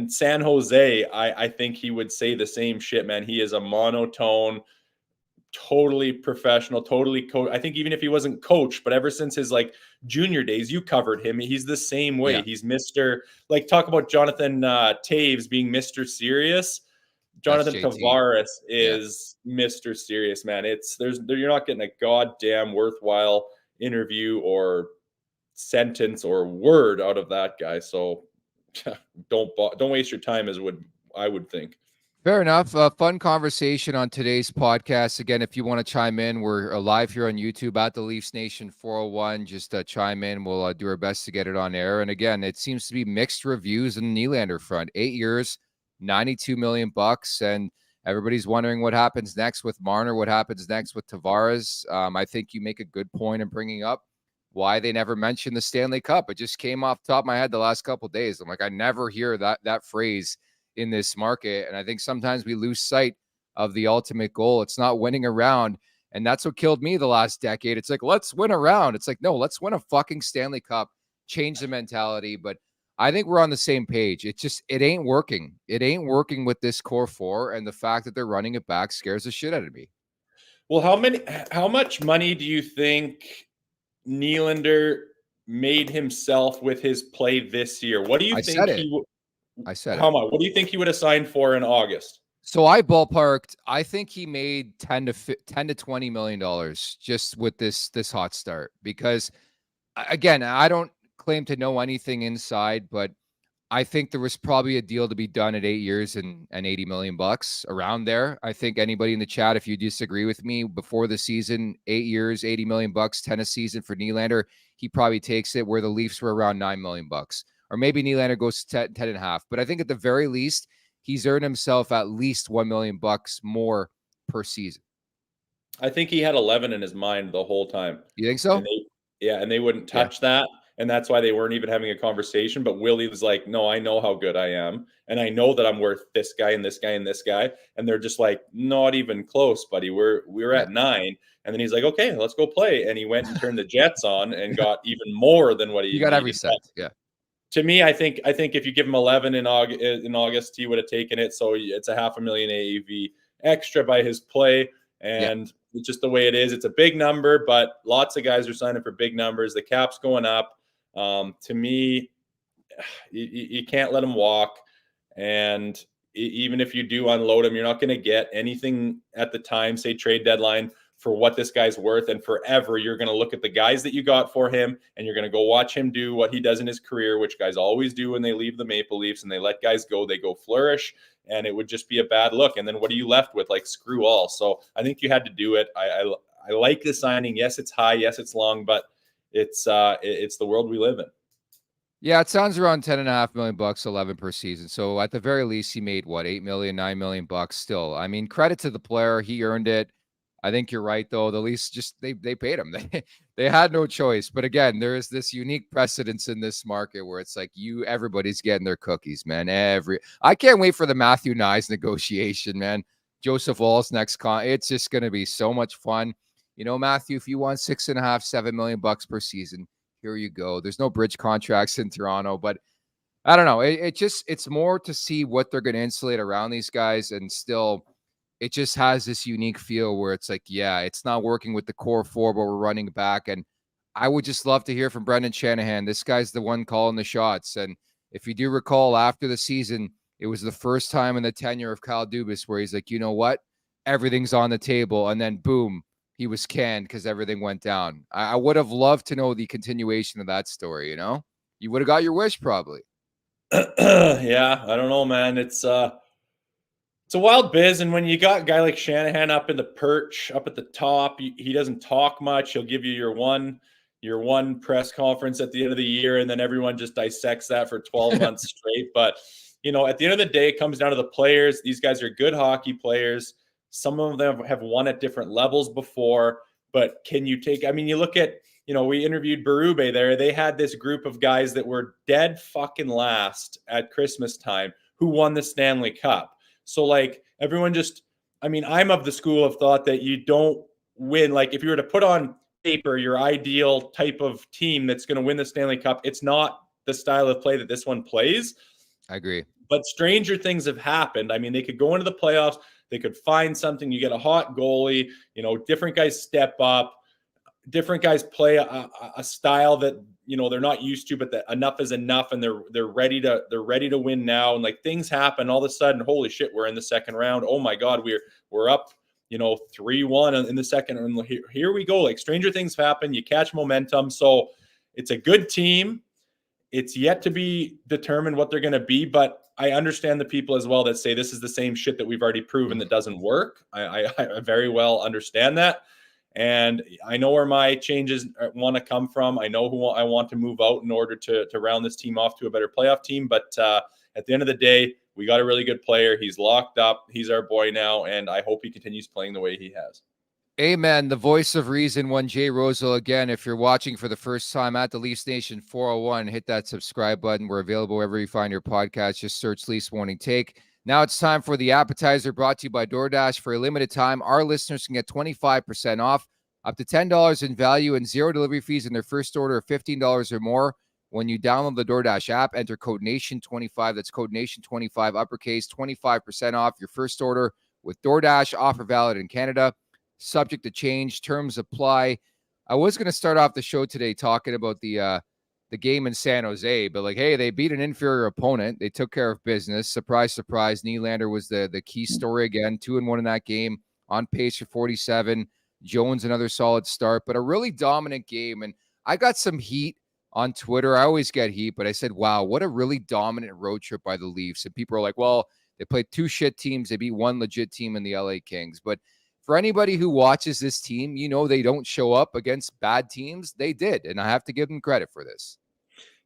San Jose, I think he would say the same shit, man. He is a monotone, totally professional, totally I think even if he wasn't coached, but ever since his like junior days, you covered him. He's the same way. He's Mr. Like, talk about Jonathan Taves being Mr. Serious. Jonathan Tavares is Mr. Serious, man. You're not getting a goddamn worthwhile interview or sentence or word out of that guy. So don't waste your time, I would think. Fair enough. Fun conversation on today's podcast. Again, if you want to chime in, we're live here on YouTube at the Leafs Nation 401. Just chime in. We'll do our best to get it on air. And again, it seems to be mixed reviews in the Nylander front. 8 years, $92 million, and everybody's wondering what happens next with Marner, what happens next with Tavares. I think you make a good point in bringing up why they never mentioned the Stanley Cup. It just came off the top of my head the last couple of days. I'm like, I never hear that phrase in this market. And I think sometimes we lose sight of the ultimate goal. It's not winning a round. And that's what killed me the last decade. It's like, let's win a round. It's like, no, let's win a fucking Stanley Cup, change the mentality. But I think we're on the same page. It ain't working. It ain't working with this core four. And the fact that they're running it back scares the shit out of me. Well, how much money do you think Nylander made himself with his play this year? What do you think what do you think he would have signed for in August? So I ballparked, I think he made $10 to $20 million just with this hot start, because again, I don't claim to know anything inside, but I think there was probably a deal to be done at 8 years and $80 million around there. I think anybody in the chat, if you disagree with me, before the season, 8 years, $80 million, 10 a season for Nylander, he probably takes it, where the Leafs were around $9 million. Or maybe Nylander goes to 10 and a half. But I think at the very least, he's earned himself at least $1 million more per season. I think he had 11 in his mind the whole time. You think so? And they wouldn't touch that. And that's why they weren't even having a conversation. But Willie was like, no, I know how good I am. And I know that I'm worth this guy and this guy and this guy. And they're just like, not even close, buddy. We're at 9. And then he's like, okay, let's go play. And he went and turned the Jets on and got even more than what he got every set. Yeah. To me, I think if you give him 11 in August, he would have taken it. So it's a $500,000 AAV extra by his play. And it's just the way it is. It's a big number, but lots of guys are signing for big numbers. The cap's going up. To me, you can't let him walk. And even if you do unload him, you're not going to get anything at the time, say trade deadline, for what this guy's worth. And forever, you're going to look at the guys that you got for him, and you're going to go watch him do what he does in his career, which guys always do when they leave the Maple Leafs and they let guys go. They go flourish, and it would just be a bad look. And then what are you left with? Like, screw all. So I think you had to do it. I like the signing. Yes, it's high. Yes, it's long, but it's the world we live in. Yeah, it sounds around $10.5 million, 11 per season. So at the very least, he made what, 8 million, 9 million bucks still. I mean, credit to the player. He earned it. I think you're right, though. The Leafs just they paid him. They had no choice. But again, there is this unique precedence in this market where it's like everybody's getting their cookies, man. I can't wait for the Matthew Nyes negotiation, man. Joseph Wall's next it's just gonna be so much fun. You know, Matthew, if you want 6.5, 7 million bucks per season, here you go. There's no bridge contracts in Toronto, but I don't know. It's more to see what they're going to insulate around these guys. And still, it just has this unique feel where it's like, yeah, it's not working with the core four, but we're running back. And I would just love to hear from Brendan Shanahan. This guy's the one calling the shots. And if you do recall, after the season, it was the first time in the tenure of Kyle Dubas where he's like, you know what? Everything's on the table. And then boom, he was canned because everything went down. I would have loved to know the continuation of that story, you know? You would have got your wish probably. Yeah, I don't know, man. It's a wild biz, and when you got a guy like Shanahan up in the perch, up at the top, he doesn't talk much. He'll give you your one press conference at the end of the year, and then everyone just dissects that for 12 months straight. But, you know, at the end of the day, it comes down to the players. These guys are good hockey players. Some of them have won at different levels before, but can you take, I mean, you look at, you know, we interviewed Berube there. They had this group of guys that were dead fucking last at Christmas time who won the Stanley Cup. So like everyone just, I mean, I'm of the school of thought that you don't win. Like if you were to put on paper your ideal type of team that's going to win the Stanley Cup, it's not the style of play that this one plays. I agree. But stranger things have happened. I mean, they could go into the playoffs. They could find something. You get a hot goalie, you know, different guys step up, different guys play a style that, you know, they're not used to, but that enough is enough. And they're ready to win now. And like things happen all of a sudden, holy shit, we're in the second round. Oh my God, we're up, you know, 3-1 in the second. And here we go. Like stranger things happen. You catch momentum. So it's a good team. It's yet to be determined what they're going to be, but I understand the people as well that say this is the same shit that we've already proven that doesn't work. I very well understand that. And I know where my changes want to come from. I know who I want to move out in order to round this team off to a better playoff team. But at the end of the day, we got a really good player. He's locked up. He's our boy now. And I hope he continues playing the way he has. Amen. The voice of reason, one Jay Rosehill. Again, if you're watching for the first time at the Leafs Nation 401, hit that subscribe button. We're available wherever you find your podcast. Just search Leafs Morning Take. Now it's time for the appetizer, brought to you by DoorDash. For a limited time, our listeners can get 25% off, up to $10 in value, and zero delivery fees in their first order of $15 or more. When you download the DoorDash app, enter code NATION25. That's code NATION25, uppercase, 25% off your first order with DoorDash. Offer valid in Canada. Subject to change. Terms apply. I was going to start off the show today talking about the game in San Jose, but like, hey, they beat an inferior opponent. They took care of business. Surprise, surprise. Nylander was the key story again. 2-1 in that game. On pace for 47. Jones, another solid start, but a really dominant game. And I got some heat on Twitter. I always get heat, but I said, wow, what a really dominant road trip by the Leafs. And people are like, well, they played two shit teams. They beat one legit team in the LA Kings. But for anybody who watches this team, you know they don't show up against bad teams. They did, and I have to give them credit for this.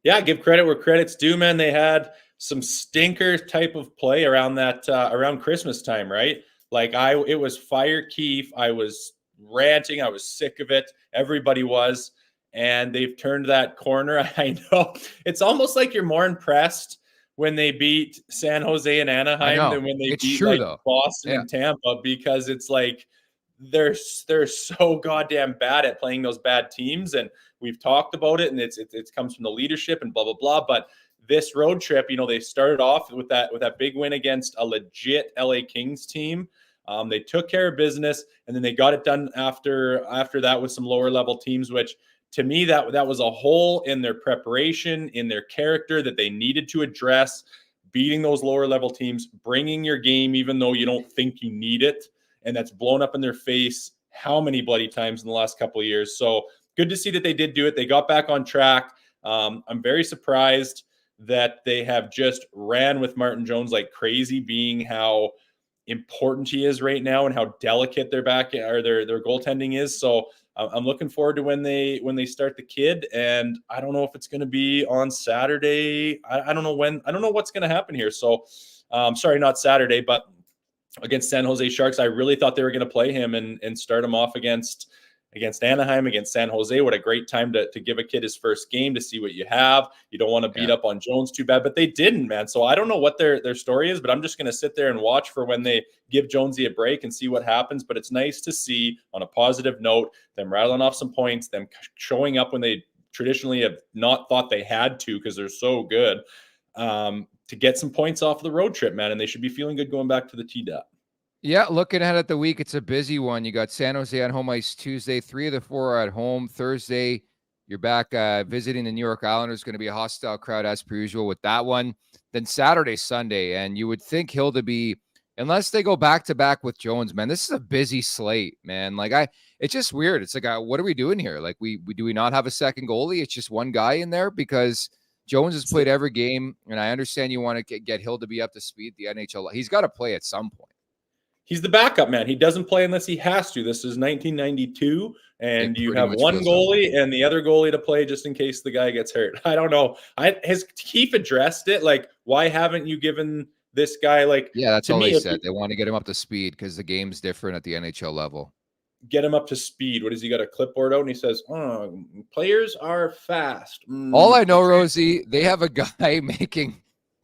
Yeah, give credit where credit's due, man. They had some stinker type of play around that around Christmas time, right? Like it was fire Keefe. I was ranting. I was sick of it. Everybody was, and they've turned that corner. I know it's almost like you're more impressed when they beat San Jose and Anaheim than when they beat Boston and Tampa, because it's like they're so goddamn bad at playing those bad teams. And we've talked about it, and it comes from the leadership and blah, blah, blah. But this road trip, you know, they started off with that big win against a legit LA Kings team. They took care of business, and then they got it done after that with some lower level teams, which to me, that was a hole in their preparation, in their character that they needed to address. beating those lower level teams, bringing your game even though you don't think you need it. And that's blown up in their face how many bloody times in the last couple of years. So good to see that they did do it. They got back on track. I'm very surprised that they have just ran with Martin Jones like crazy, being how important he is right now and how delicate their back or their goaltending is. So I'm looking forward to when they start the kid, and I don't know if it's going to be on Saturday. I don't know when. I don't know what's going to happen here. So sorry, not Saturday, but against San Jose Sharks, I really thought they were going to play him and start him off against Anaheim, against San Jose. What a great time to give a kid his first game to see what you have. You don't want to beat up on Jones too bad, but they didn't, man. So I don't know what their story is, but I'm just going to sit there and watch for when they give Jonesy a break and see what happens. But it's nice to see, on a positive note, them rattling off some points, them showing up when they traditionally have not thought they had to because they're so good, to get some points off the road trip, man. And they should be feeling good going back to the T-Dap. Yeah, looking ahead at the week, it's a busy one. You got San Jose on home ice Tuesday. 3 of the 4 are at home. Thursday, you're back visiting the New York Islanders. Going to be a hostile crowd as per usual with that one. Then Saturday, Sunday, and you would think Hilda unless they go back-to-back with Jones, man, this is a busy slate, man. It's just weird. It's like, what are we doing here? Like, do we not have a second goalie? It's just one guy in there because Jones has played every game, and I understand you want to get Hilda up to speed. The NHL, he's got to play at some point. He's the backup, man. He doesn't play unless he has to. This is 1992, and you have one goalie and the other goalie to play just in case the guy gets hurt. I don't know. Has Keefe addressed it? Like, why haven't you given this guy, like... Yeah, that's all they said. They want to get him up to speed because the game's different at the NHL level. Get him up to speed. What has he got, a clipboard out? And he says, players are fast. All I know, Rosie, they have a guy making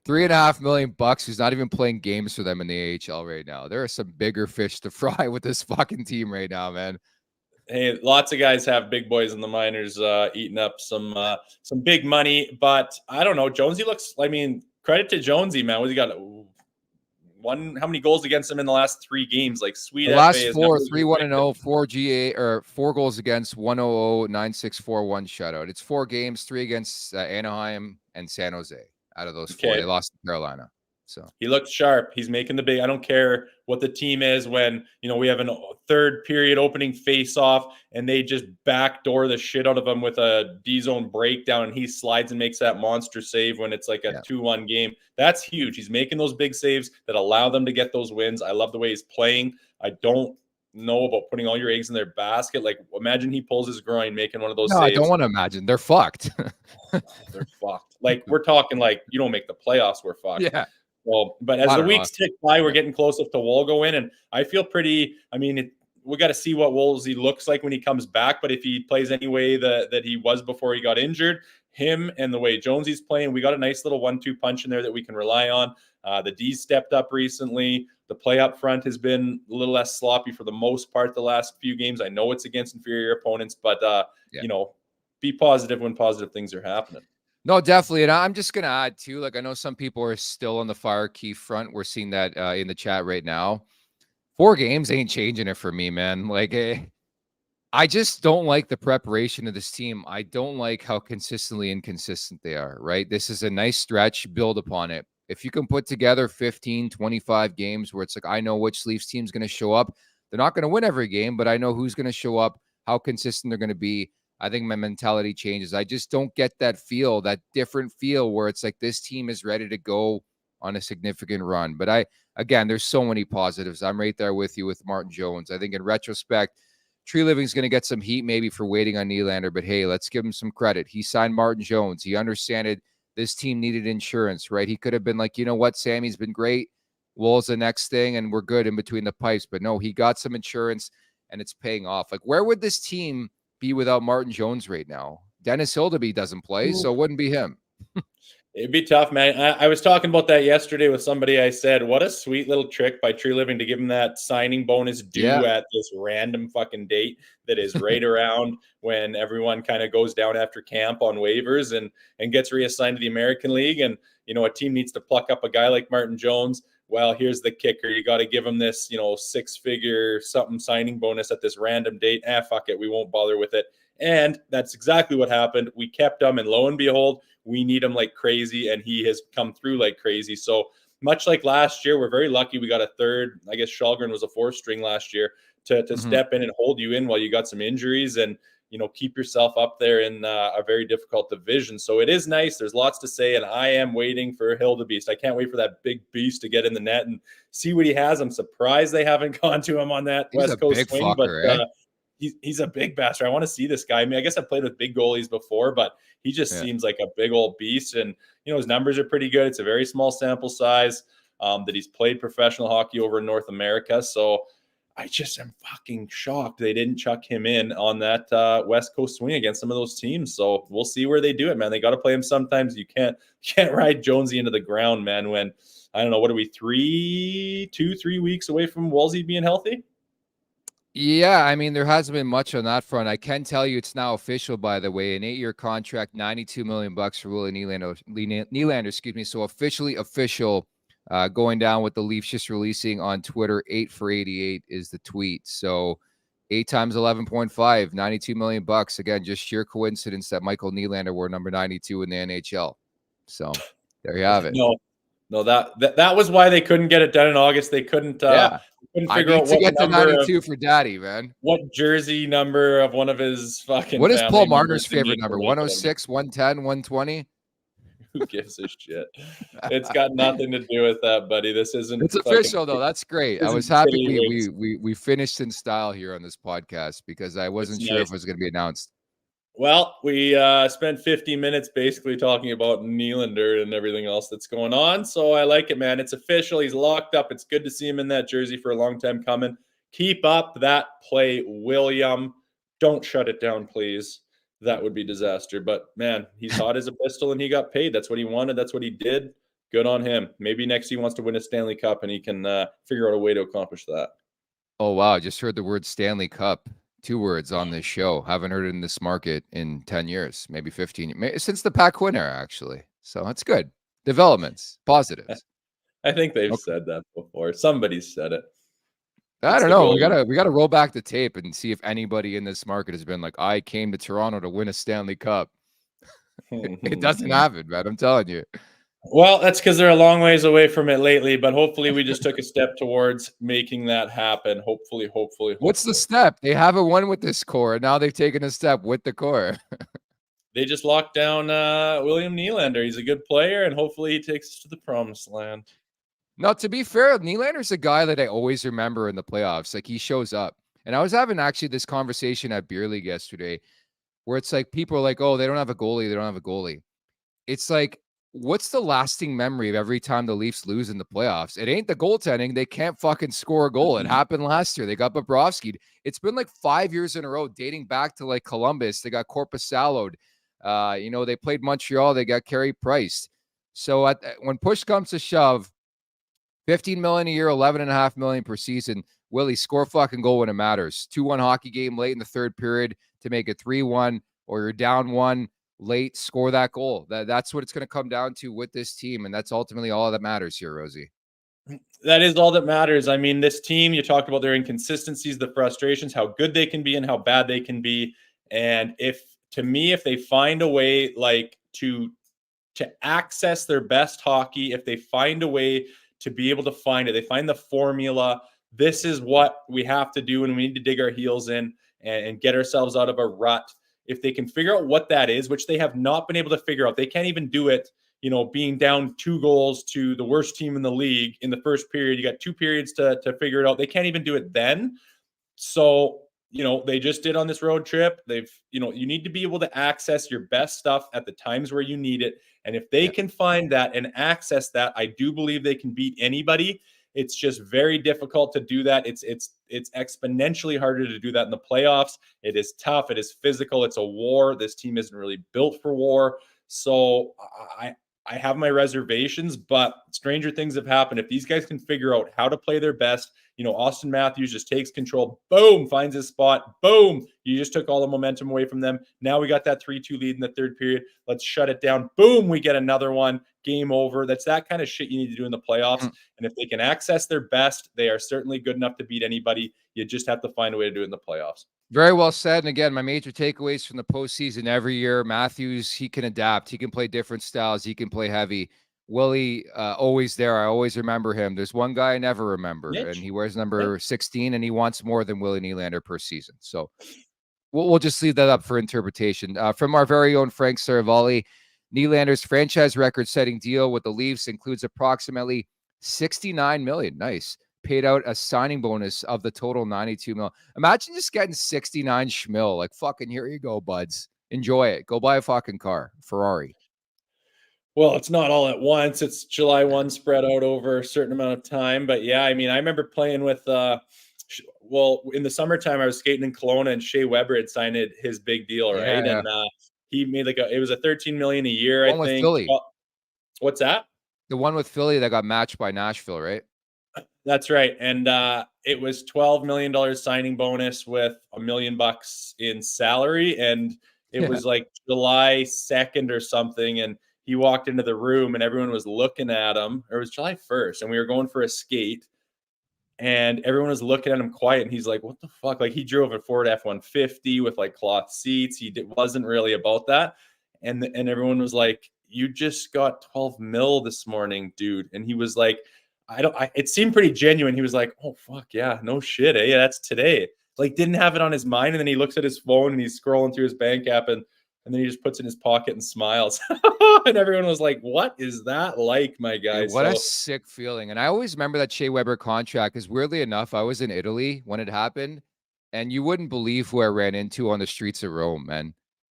$3.5 million who's not even playing games for them in the AHL right now. There are some bigger fish to fry with this fucking team right now, man. Hey, lots of guys have big boys in the minors eating up some big money, but I don't know. Jonesy looks, credit to Jonesy, man. What's he got? How many goals against him in the last 3 games? Like, sweet. The last 4, 3-1-0, 4 GA, or 4 goals against, 1-0, 9-6-4, 1 shutout. It's 4 games, 3 against Anaheim and San Jose. Out of those 4, they lost to Carolina. So he looks sharp. He's making the big. I don't care what the team is when we have a third period opening face-off and they just backdoor the shit out of him with a D-zone breakdown, and he slides and makes that monster save when it's like a 2-1 game. That's huge. He's making those big saves that allow them to get those wins. I love the way he's playing. I don't know about putting all your eggs in their basket. Like, imagine he pulls his groin making one of those saves. I don't want to imagine. They're fucked. They're fucked. Like, we're talking like you don't make the playoffs, we're fucked. Yeah. Well, but as the weeks tick by, we're getting close up to Wolgo in, and I feel pretty. We got to see what Woolsey looks like when he comes back. But if he plays any way that he was before he got injured, him and the way Jonesy's playing, we got a nice little 1-2 punch in there that we can rely on. The D's stepped up recently. The play up front has been a little less sloppy for the most part the last few games. I know it's against inferior opponents, but be positive when positive things are happening. No, definitely. And I'm just going to add too, I know some people are still on the fire key front. We're seeing that in the chat right now. 4 games ain't changing it for me, man. I just don't like the preparation of this team. I don't like how consistently inconsistent they are, right? This is a nice stretch, build upon it. If you can put together 15, 25 games where it's like, I know which Leafs team's going to show up. They're not going to win every game, but I know who's going to show up, how consistent they're going to be. I think my mentality changes. I just don't get that feel, that different feel where it's like this team is ready to go on a significant run. But again, there's so many positives. I'm right there with you with Martin Jones. I think in retrospect, Tree Living's going to get some heat maybe for waiting on Nylander, but hey, let's give him some credit. He signed Martin Jones. He understood this team needed insurance, right? He could have been like, you know what, Sammy's been great. Wool's the next thing, and we're good in between the pipes. But no, he got some insurance, and it's paying off. Like, where would this team be without Martin Jones right now? Dennis Hildeby doesn't play, so it wouldn't be him. It'd be tough, man. I was talking about that yesterday with somebody. I said, what a sweet little trick by Tree Living to give him that signing bonus due at this random fucking date that is right around when everyone kind of goes down after camp on waivers and gets reassigned to the American League. And, a team needs to pluck up a guy like Martin Jones. Well, here's the kicker. You got to give him this, 6-figure something signing bonus at this random date. Fuck it. We won't bother with it. And that's exactly what happened. We kept him, and lo and behold, we need him like crazy, and he has come through like crazy. So much like last year, we're very lucky we got a third. I guess Shalgren was a fourth string last year to step in and hold you in while you got some injuries and, keep yourself up there in a very difficult division. So it is nice. There's lots to say, and I am waiting for Hill the Beast. I can't wait for that big beast to get in the net and see what he has. I'm surprised they haven't gone to him on that West Coast swing, fucker, but he's a big bastard. I want to see this guy. I mean, I guess I've played with big goalies before, but he just seems like a big old beast. And, his numbers are pretty good. It's a very small sample size that he's played professional hockey over in North America. So I just am fucking shocked they didn't chuck him in on that West Coast swing against some of those teams. So we'll see where they do it, man. They got to play him sometimes. You can't ride Jonesy into the ground, man, when, I don't know, what are we, 3 weeks away from Wolsey being healthy? Yeah, I mean, there hasn't been much on that front. I can tell you it's now official, by the way, an 8-year contract, $92 million for Willie Nylander, So officially official, going down with the Leafs just releasing on Twitter, 8 for 88 is the tweet. So 8 times 11.5, $92 million. Again, just sheer coincidence that Michael Nylander were number 92 in the NHL. So there you have it. No, that was why they couldn't get it done in August. They couldn't figure out what get to number 92 for Daddy, man. What jersey number of one of his fucking What is Paul Marner's favorite number? 106, 110, 120? Who gives a shit? It's got nothing to do with that, buddy. This isn't. It's official though. That's great. I was happy we finished in style here on this podcast because I wasn't sure if it was going to be announced. Well, we spent 50 minutes basically talking about Nylander and everything else that's going on. So I like it, man. It's official. He's locked up. It's good to see him in that jersey for a long time coming. Keep up that play, William. Don't shut it down, please. That would be disaster. But, man, he's hot as a pistol, and he got paid. That's what he wanted. That's what he did. Good on him. Maybe next he wants to win a Stanley Cup, and he can figure out a way to accomplish that. Oh, wow. Just heard the word Stanley Cup. 2 words on this show. Haven't heard it in this market in 10 years, maybe 15, since the Pat Quinn era, actually. So that's good. Developments, positives. I think they've said that before. Somebody's said it. I don't know. We gotta roll back the tape and see if anybody in this market has been like, I came to Toronto to win a Stanley Cup. It doesn't happen, man. I'm telling you. Well, that's because they're a long ways away from it lately, but hopefully we just took a step towards making that happen. Hopefully. What's the step? They haven't won with this core, and now they've taken a step with the core. They just locked down William Nylander. He's a good player, and hopefully he takes us to the promised land. Now, to be fair, Nylander's a guy that I always remember in the playoffs. Like, he shows up. And I was having actually this conversation at Beer League yesterday where it's like people are like, oh, they don't have a goalie. It's like, what's the lasting memory of every time the Leafs lose in the playoffs? It ain't the goaltending. They can't fucking score a goal. It happened last year. They got Bobrovsky. It's been like 5 years in a row, dating back to like Columbus. They got Korpisalo. They played Montreal. They got Carey Price. So when push comes to shove, $15 million a year, $11.5 million per season. Willie, score fucking goal when it matters. 2-1 hockey game late in the third period to make it 3-1, or you're down 1 late, score that goal. That's what it's going to come down to with this team, and that's ultimately all that matters here, Rosie. That is all that matters. I mean, this team, you talked about their inconsistencies, the frustrations, how good they can be and how bad they can be. And if they find a way like to access their best hockey, if they find a way to be able to find it, they find the formula, this is what we have to do, and we need to dig our heels in and get ourselves out of a rut. If they can figure out what that is, which they have not been able to figure out, they can't even do it, being down 2 goals to the worst team in the league in the first period. You got 2 periods to figure it out. They can't even do it then. So, they just did on this road trip. You need to be able to access your best stuff at the times where you need it. And if they can find that and access that, I do believe they can beat anybody. It's just very difficult to do that. It's exponentially harder to do that in the playoffs. It is tough. It is physical. It's a war. This team isn't really built for war. So I have my reservations, but stranger things have happened. If these guys can figure out how to play their best, Austin Matthews just takes control, boom, finds his spot, boom. You just took all the momentum away from them. Now we got that 3-2 lead in the third period. Let's shut it down. Boom, we get another one. Game over. That's that kind of shit you need to do in the playoffs. And if they can access their best, they are certainly good enough to beat anybody. You just have to find a way to do it in the playoffs. Very well said. And again, my major takeaways from the postseason every year: Matthews, he can adapt. He can play different styles. He can play heavy. Willie, always there. I always remember him. There's one guy I never remember, and he wears number 16, and he wants more than Willie Nylander per season. So we'll just leave that up for interpretation. From our very own Frank Saravalli, Nylander's franchise record-setting deal with the Leafs includes approximately $69 million. Nice. Paid out a signing bonus of the total $92 million. Imagine just getting 69 schmil. Like, fucking, here you go, buds. Enjoy it. Go buy a fucking car, Ferrari. Well, it's not all at once. It's July 1 spread out over a certain amount of time. But yeah, I mean, I remember playing with, well, in the summertime, I was skating in Kelowna, and Shea Weber had signed his big deal, right? Yeah. And he made it was a $13 million a year, I think. Philly. What's that? The one with Philly that got matched by Nashville, right? That's right. And it was $12 million signing bonus with $1 million in salary. And it was like July 2nd or something. And he walked into the room and everyone was looking at him. Or it was July 1st. And we were going for a skate. And everyone was looking at him quiet. And he's like, what the fuck? Like, he drove a Ford F-150 with like cloth seats. Wasn't really about that. And everyone was like, you just got 12 mil this morning, dude. And he was like, it seemed pretty genuine. He was like, oh, fuck, yeah, no shit. Yeah, that's today. Like, didn't have it on his mind. And then he looks at his phone and he's scrolling through his bank app and then he just puts it in his pocket and smiles. And everyone was like, what is that like, my guy? Dude, what a sick feeling. And I always remember that Shea Weber contract, because weirdly enough, I was in Italy when it happened, and you wouldn't believe who I ran into on the streets of Rome, man.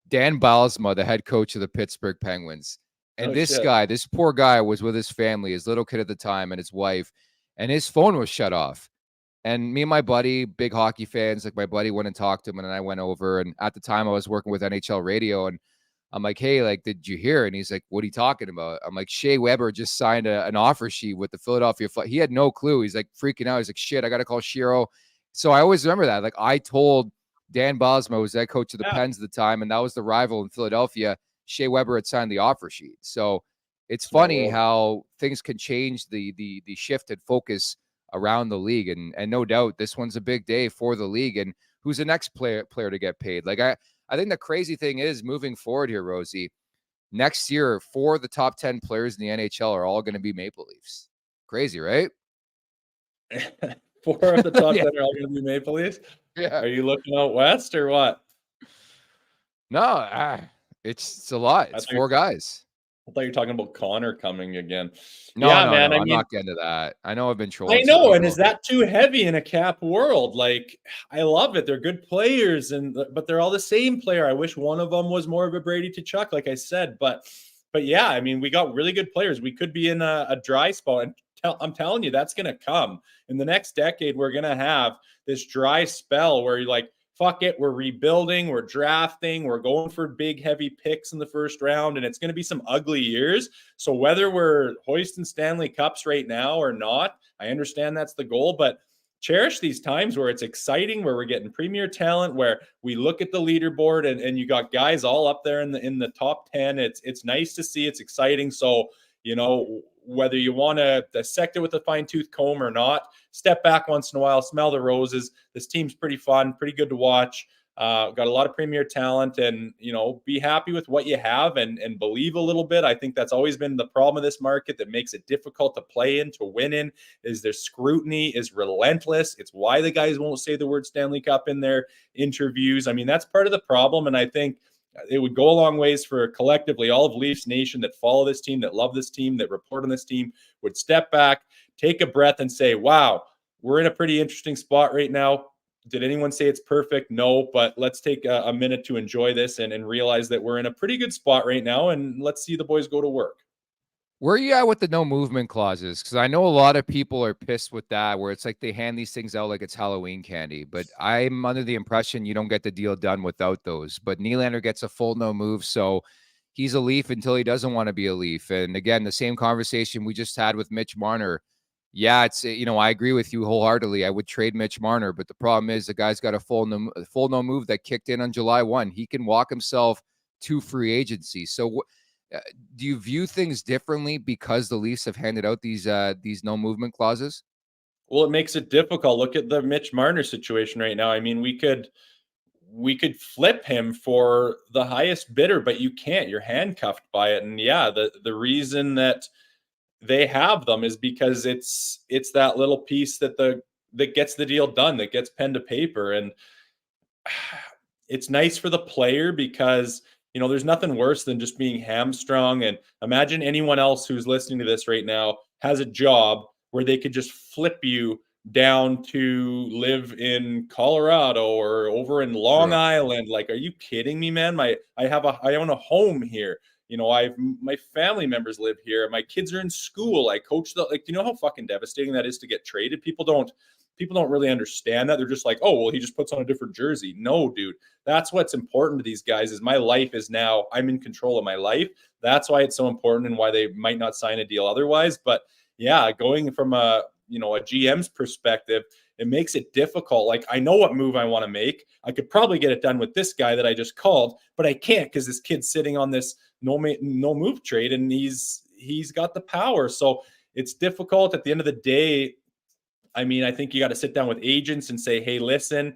Dan Bylsma, the head coach of the Pittsburgh Penguins. And this poor guy was with his family, his little kid at the time, and his wife, and his phone was shut off. And me and my buddy, big hockey fans, like my buddy went and talked to him, and then I went over. And at the time I was working with NHL radio, and I'm like, hey, like, did you hear? And he's like, what are you talking about? I'm like, Shea Weber just signed an offer sheet with the Philadelphia Flyers. He had no clue. He's like freaking out. He's like, shit, I got to call Shiro. So I always remember that. Like, I told Dan Bylsma, who was head coach of the Pens at the time, and that was the rival in Philadelphia, Shea Weber had signed the offer sheet. So it's funny how things can change the shift and focus around the league. And no doubt this one's a big day for the league. And who's the next player to get paid? Like, I think the crazy thing is, moving forward here, Rosie, next year, 4 of the top 10 players in the NHL are all going to be Maple Leafs. Crazy, right? 4 of the top 10 are all going to be Maple Leafs? Yeah. Are you looking out west or what? No, it's a lot. It's 4 guys. I thought you were talking about Connor coming again. No, man, I'm not getting to that. I know I've been trolling. I know, and is that too heavy in a cap world? Like, I love it. They're good players, but they're all the same player. I wish one of them was more of a Brady to Chuck, like I said. But yeah, I mean, we got really good players. We could be in a dry spot, and I'm telling you, that's going to come in the next decade. We're going to have this dry spell where you're like, fuck it, we're rebuilding, we're drafting, we're going for big, heavy picks in the first round, and it's going to be some ugly years. So whether we're hoisting Stanley Cups right now or not, I understand that's the goal, but cherish these times where it's exciting, where we're getting premier talent, where we look at the leaderboard and you got guys all up there in the top 10. It's nice to see. It's exciting. So, you know, whether you want to dissect it with a fine-tooth comb or not, step back once in a while, smell the roses. This team's pretty fun, pretty good to watch. Got a lot of premier talent, and, you know, be happy with what you have and believe a little bit. I think that's always been the problem of this market that makes it difficult to play in, to win in, is their scrutiny is relentless. It's why the guys won't say the word Stanley Cup in their interviews. I mean, that's part of the problem, and I think it would go a long ways for collectively all of Leafs Nation that follow this team, that love this team, that report on this team, would step back, take a breath, and say, wow, we're in a pretty interesting spot right now. Did anyone say it's perfect? No, but let's take a minute to enjoy this and realize that we're in a pretty good spot right now, and let's see the boys go to work. Where are you at with the no movement clauses? Because I know a lot of people are pissed with that, where it's like they hand these things out like it's Halloween candy. But I'm under the impression you don't get the deal done without those. But Nylander gets a full no move, so he's a Leaf until he doesn't want to be a Leaf. And again, the same conversation we just had with Mitch Marner. Yeah, it's, you know, I agree with you wholeheartedly. I would trade Mitch Marner, but the problem is the guy's got a full no move that kicked in on July 1. He can walk himself to free agency. So do you view things differently because the Leafs have handed out these no movement clauses? Well, it makes it difficult. Look at the Mitch Marner situation right now. I mean, we could we could flip him for the highest bidder, but you can't. You're handcuffed by it. And yeah, the reason that they have them is because it's that little piece that gets the deal done, that gets pen to paper. And it's nice for the player because, you know, there's nothing worse than just being hamstrung. And imagine anyone else who's listening to this right now has a job where they could just flip you down to live in Colorado or over in Long Island. Like, are you kidding me, man? I own a home here. You know, my family members live here. My kids are in school. I coach do you know how fucking devastating that is to get traded? People don't really understand that. They're just like, oh, well, he just puts on a different jersey. No, dude, that's what's important to these guys. Is my life is now, I'm in control of my life. That's why it's so important and why they might not sign a deal otherwise. But yeah, going from a GM's perspective, it makes it difficult. Like, I know what move I want to make. I could probably get it done with this guy that I just called, but I can't because this kid's sitting on this no move trade, and he's got the power. So it's difficult at the end of the day. I mean, I think you got to sit down with agents and say, hey, listen.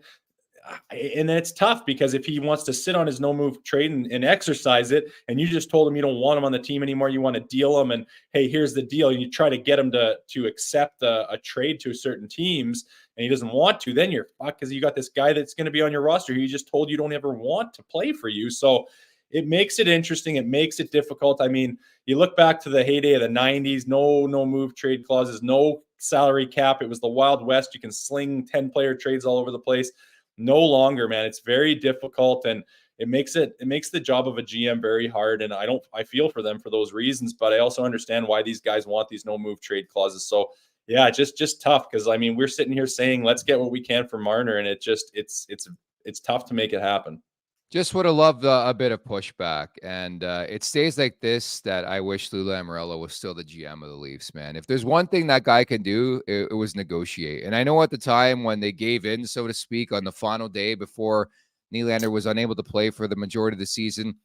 And then it's tough because if he wants to sit on his no move trade and exercise it, and you just told him you don't want him on the team anymore, you want to deal him, and hey, here's the deal, and you try to get him to accept a trade to certain teams, and he doesn't want to, then you're fucked because you got this guy that's going to be on your roster who you just told you don't ever want to play for you. So it makes it interesting. It makes it difficult. I mean, you look back to the heyday of the 90s, no move trade clauses, no salary cap. It was the Wild West. You can sling 10-player trades all over the place. No longer, man. It's very difficult, and it makes the job of a GM very hard. And I feel for them for those reasons, but I also understand why these guys want these no move trade clauses. So yeah, just tough because I mean, we're sitting here saying let's get what we can for Marner, and it's tough to make it happen. Just would have loved a bit of pushback. And it stays like this that I wish Lou Lamoriello was still the GM of the Leafs, man. If there's one thing that guy can do, it was negotiate. And I know at the time when they gave in, so to speak, on the final day before Nylander was unable to play for the majority of the season,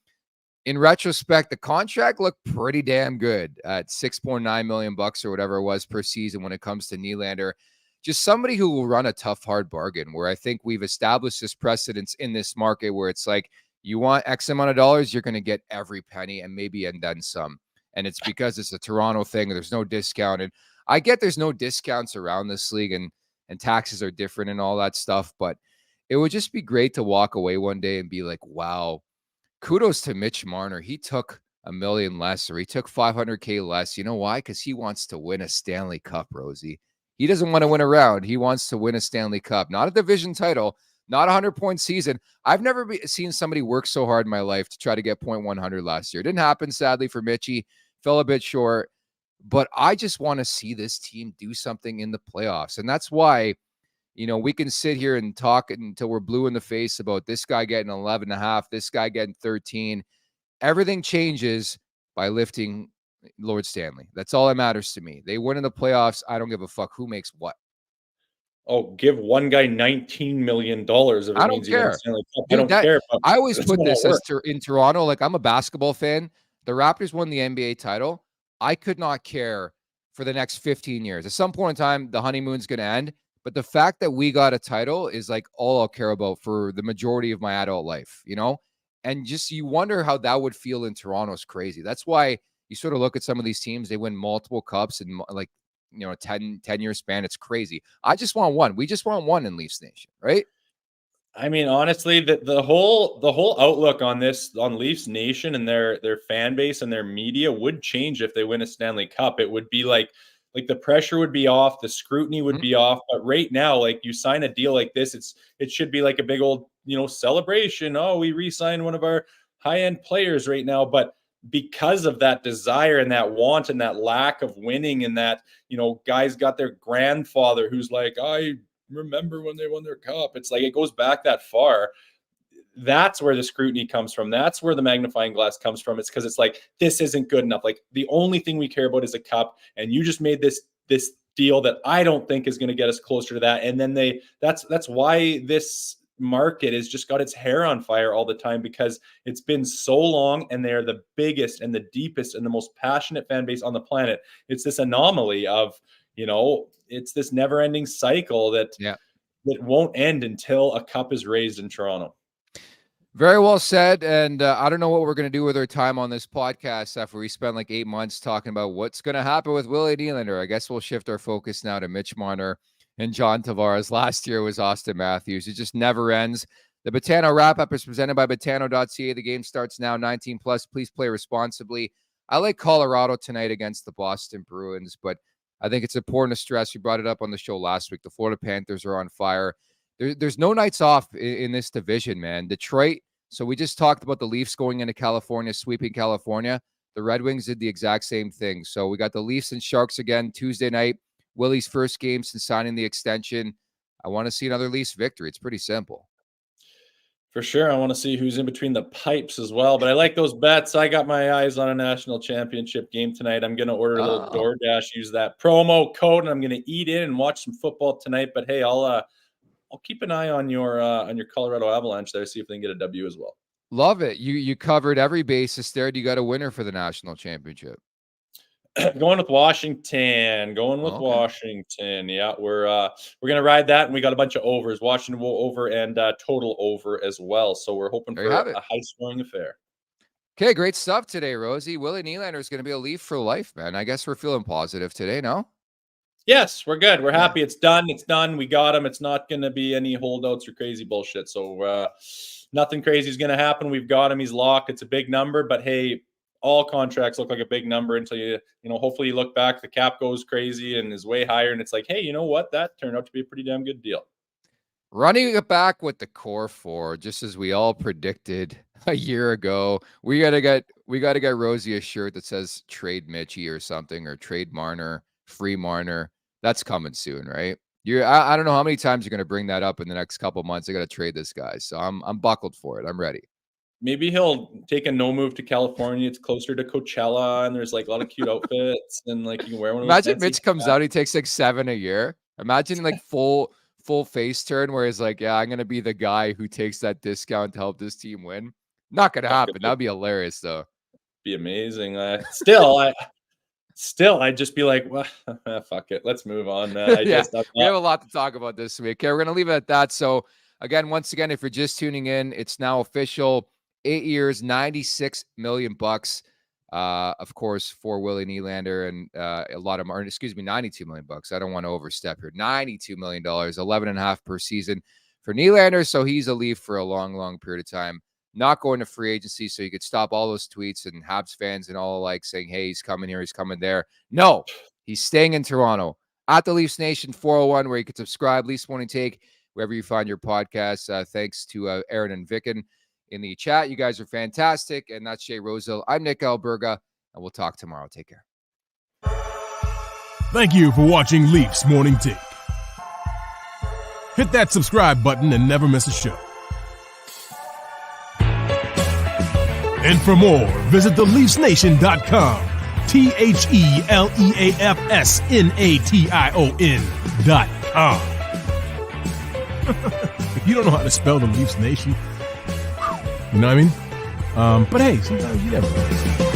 in retrospect, the contract looked pretty damn good at $6.9 million or whatever it was per season when it comes to Nylander. Just somebody who will run a tough, hard bargain, where I think we've established this precedence in this market where it's like, you want X amount of dollars, you're going to get every penny and then some. And it's because it's a Toronto thing. There's no discount. And I get there's no discounts around this league, and taxes are different and all that stuff. But it would just be great to walk away one day and be like, wow, kudos to Mitch Marner. He took $1 million less, or he took $500K less. You know why? Because he wants to win a Stanley Cup, Rosie. He doesn't want to win a round. He wants to win a Stanley Cup, not a division title, not a 100-point season. I've never seen somebody work so hard in my life to try to get .100 last year. It didn't happen, sadly, for Mitchie. Fell a bit short. But I just want to see this team do something in the playoffs. And that's why, you know, we can sit here and talk until we're blue in the face about this guy getting 11.5, this guy getting 13. Everything changes by lifting Lord Stanley. That's all that matters to me. They win in the playoffs. I don't give a fuck who makes what. Oh, give one guy $19 million. If it I means don't care. Dude, I don't care. I always put this as in Toronto. Like, I'm a basketball fan. The Raptors won the NBA title. I could not care for the next 15 years. At some point in time, the honeymoon's going to end. But the fact that we got a title is like all I'll care about for the majority of my adult life, you know? And just, you wonder how that would feel in Toronto is crazy. That's why you sort of look at some of these teams, they win multiple cups in like, you know, a 10-year span. It's crazy. I just want one. We just want one in Leafs Nation, right? I mean, honestly, the whole outlook on Leafs Nation and their fan base and their media would change if they win a Stanley Cup. It would be like the pressure would be off, the scrutiny would be off. But right now, like, you sign a deal like this, it should be like a big old, you know, celebration. Oh, we re-signed one of our high-end players right now. But because of that desire and that want and that lack of winning, and that, you know, guys got their grandfather who's like, I remember when they won their cup. It's like, it goes back that far. That's where the scrutiny comes from. That's where the magnifying glass comes from. It's because it's like, this isn't good enough. Like, the only thing we care about is a cup, and you just made this deal that I don't think is going to get us closer to that. And then that's why this market has just got its hair on fire all the time, because it's been so long, and they're the biggest and the deepest and the most passionate fan base on the planet. It's this anomaly of, you know, it's this never-ending cycle that won't end until a cup is raised in Toronto. Very well said. And I don't know what we're going to do with our time on this podcast after we spend like 8 months talking about what's going to happen with Willie Nylander. I guess we'll shift our focus now to Mitch Marner and John Tavares. Last year was Austin Matthews. It just never ends. The Betano wrap-up is presented by Betano.ca. The game starts now, 19+. Please play responsibly. I like Colorado tonight against the Boston Bruins, but I think it's important to stress, we brought it up on the show last week, the Florida Panthers are on fire. There's no nights off in this division, man. Detroit, so we just talked about the Leafs going into California, sweeping California. The Red Wings did the exact same thing. So we got the Leafs and Sharks again Tuesday night. Willie's first game since signing the extension. I want to see another Leafs victory. It's pretty simple. For sure. I want to see who's in between the pipes as well. But I like those bets. I got my eyes on a national championship game tonight. I'm going to order a little DoorDash, use that promo code, and I'm going to eat in and watch some football tonight. But hey, I'll keep an eye on your Colorado Avalanche there, see if they can get a W as well. Love it. You covered every basis there. Do you got a winner for the national championship? Going with Washington. Washington. Yeah, we're gonna ride that, and we got a bunch of overs. Washington will over and total over as well. So we're hoping for a high-scoring affair. Okay, great stuff today, Rosie. Willie Nylander is going to be a Leaf for life, man. I guess we're feeling positive today, no? Yes, we're good. We're happy. It's done. It's done. We got him. It's not going to be any holdouts or crazy bullshit. So nothing crazy is going to happen. We've got him. He's locked. It's a big number, but hey, all contracts look like a big number until you hopefully you look back, the cap goes crazy and is way higher. And it's like, hey, you know what? That turned out to be a pretty damn good deal. Running it back with the core four, just as we all predicted a year ago, we gotta get Rosie a shirt that says trade Mitchie or something, or trade Marner, free Marner. That's coming soon, right? I don't know how many times you're gonna bring that up in the next couple months. I gotta trade this guy, so I'm buckled for it. I'm ready. Maybe he'll take a no move to California. It's closer to Coachella, and there's like a lot of cute outfits, and like you can wear one. Imagine Mitch comes out, he takes like 7 a year. Imagine like full face turn where he's like, yeah, I'm gonna be the guy who takes that discount to help this team win. Not gonna happen. That'd be hilarious, though. Be amazing. I'd just be like, well, fuck it. Let's move on, man. We have a lot to talk about this week. Okay, we're gonna leave it at that. So once again, if you're just tuning in, it's now official. 8 years, $96 million. Of course, for Willie Nylander, and a lot of $92 million. I don't want to overstep here. $92 million, 11.5 per season for Nylander. So he's a Leaf for a long, long period of time. Not going to free agency, so you could stop all those tweets and Habs fans and all alike saying, hey, he's coming here, he's coming there. No, he's staying in Toronto at the Leafs Nation 401, where you can subscribe, Leafs Morning Take, wherever you find your podcasts. Thanks to Aaron and Vicken in the chat. You guys are fantastic. And that's Jay Rosehill. I'm Nick Alberga, and we'll talk tomorrow. Take care. Thank you for watching Leafs Morning Take. Hit that subscribe button and never miss a show. And for more, visit theleafsnation.com. TheLeafsNation.com. If you don't know how to spell the Leafs Nation, you know what I mean? But hey, sometimes you never know.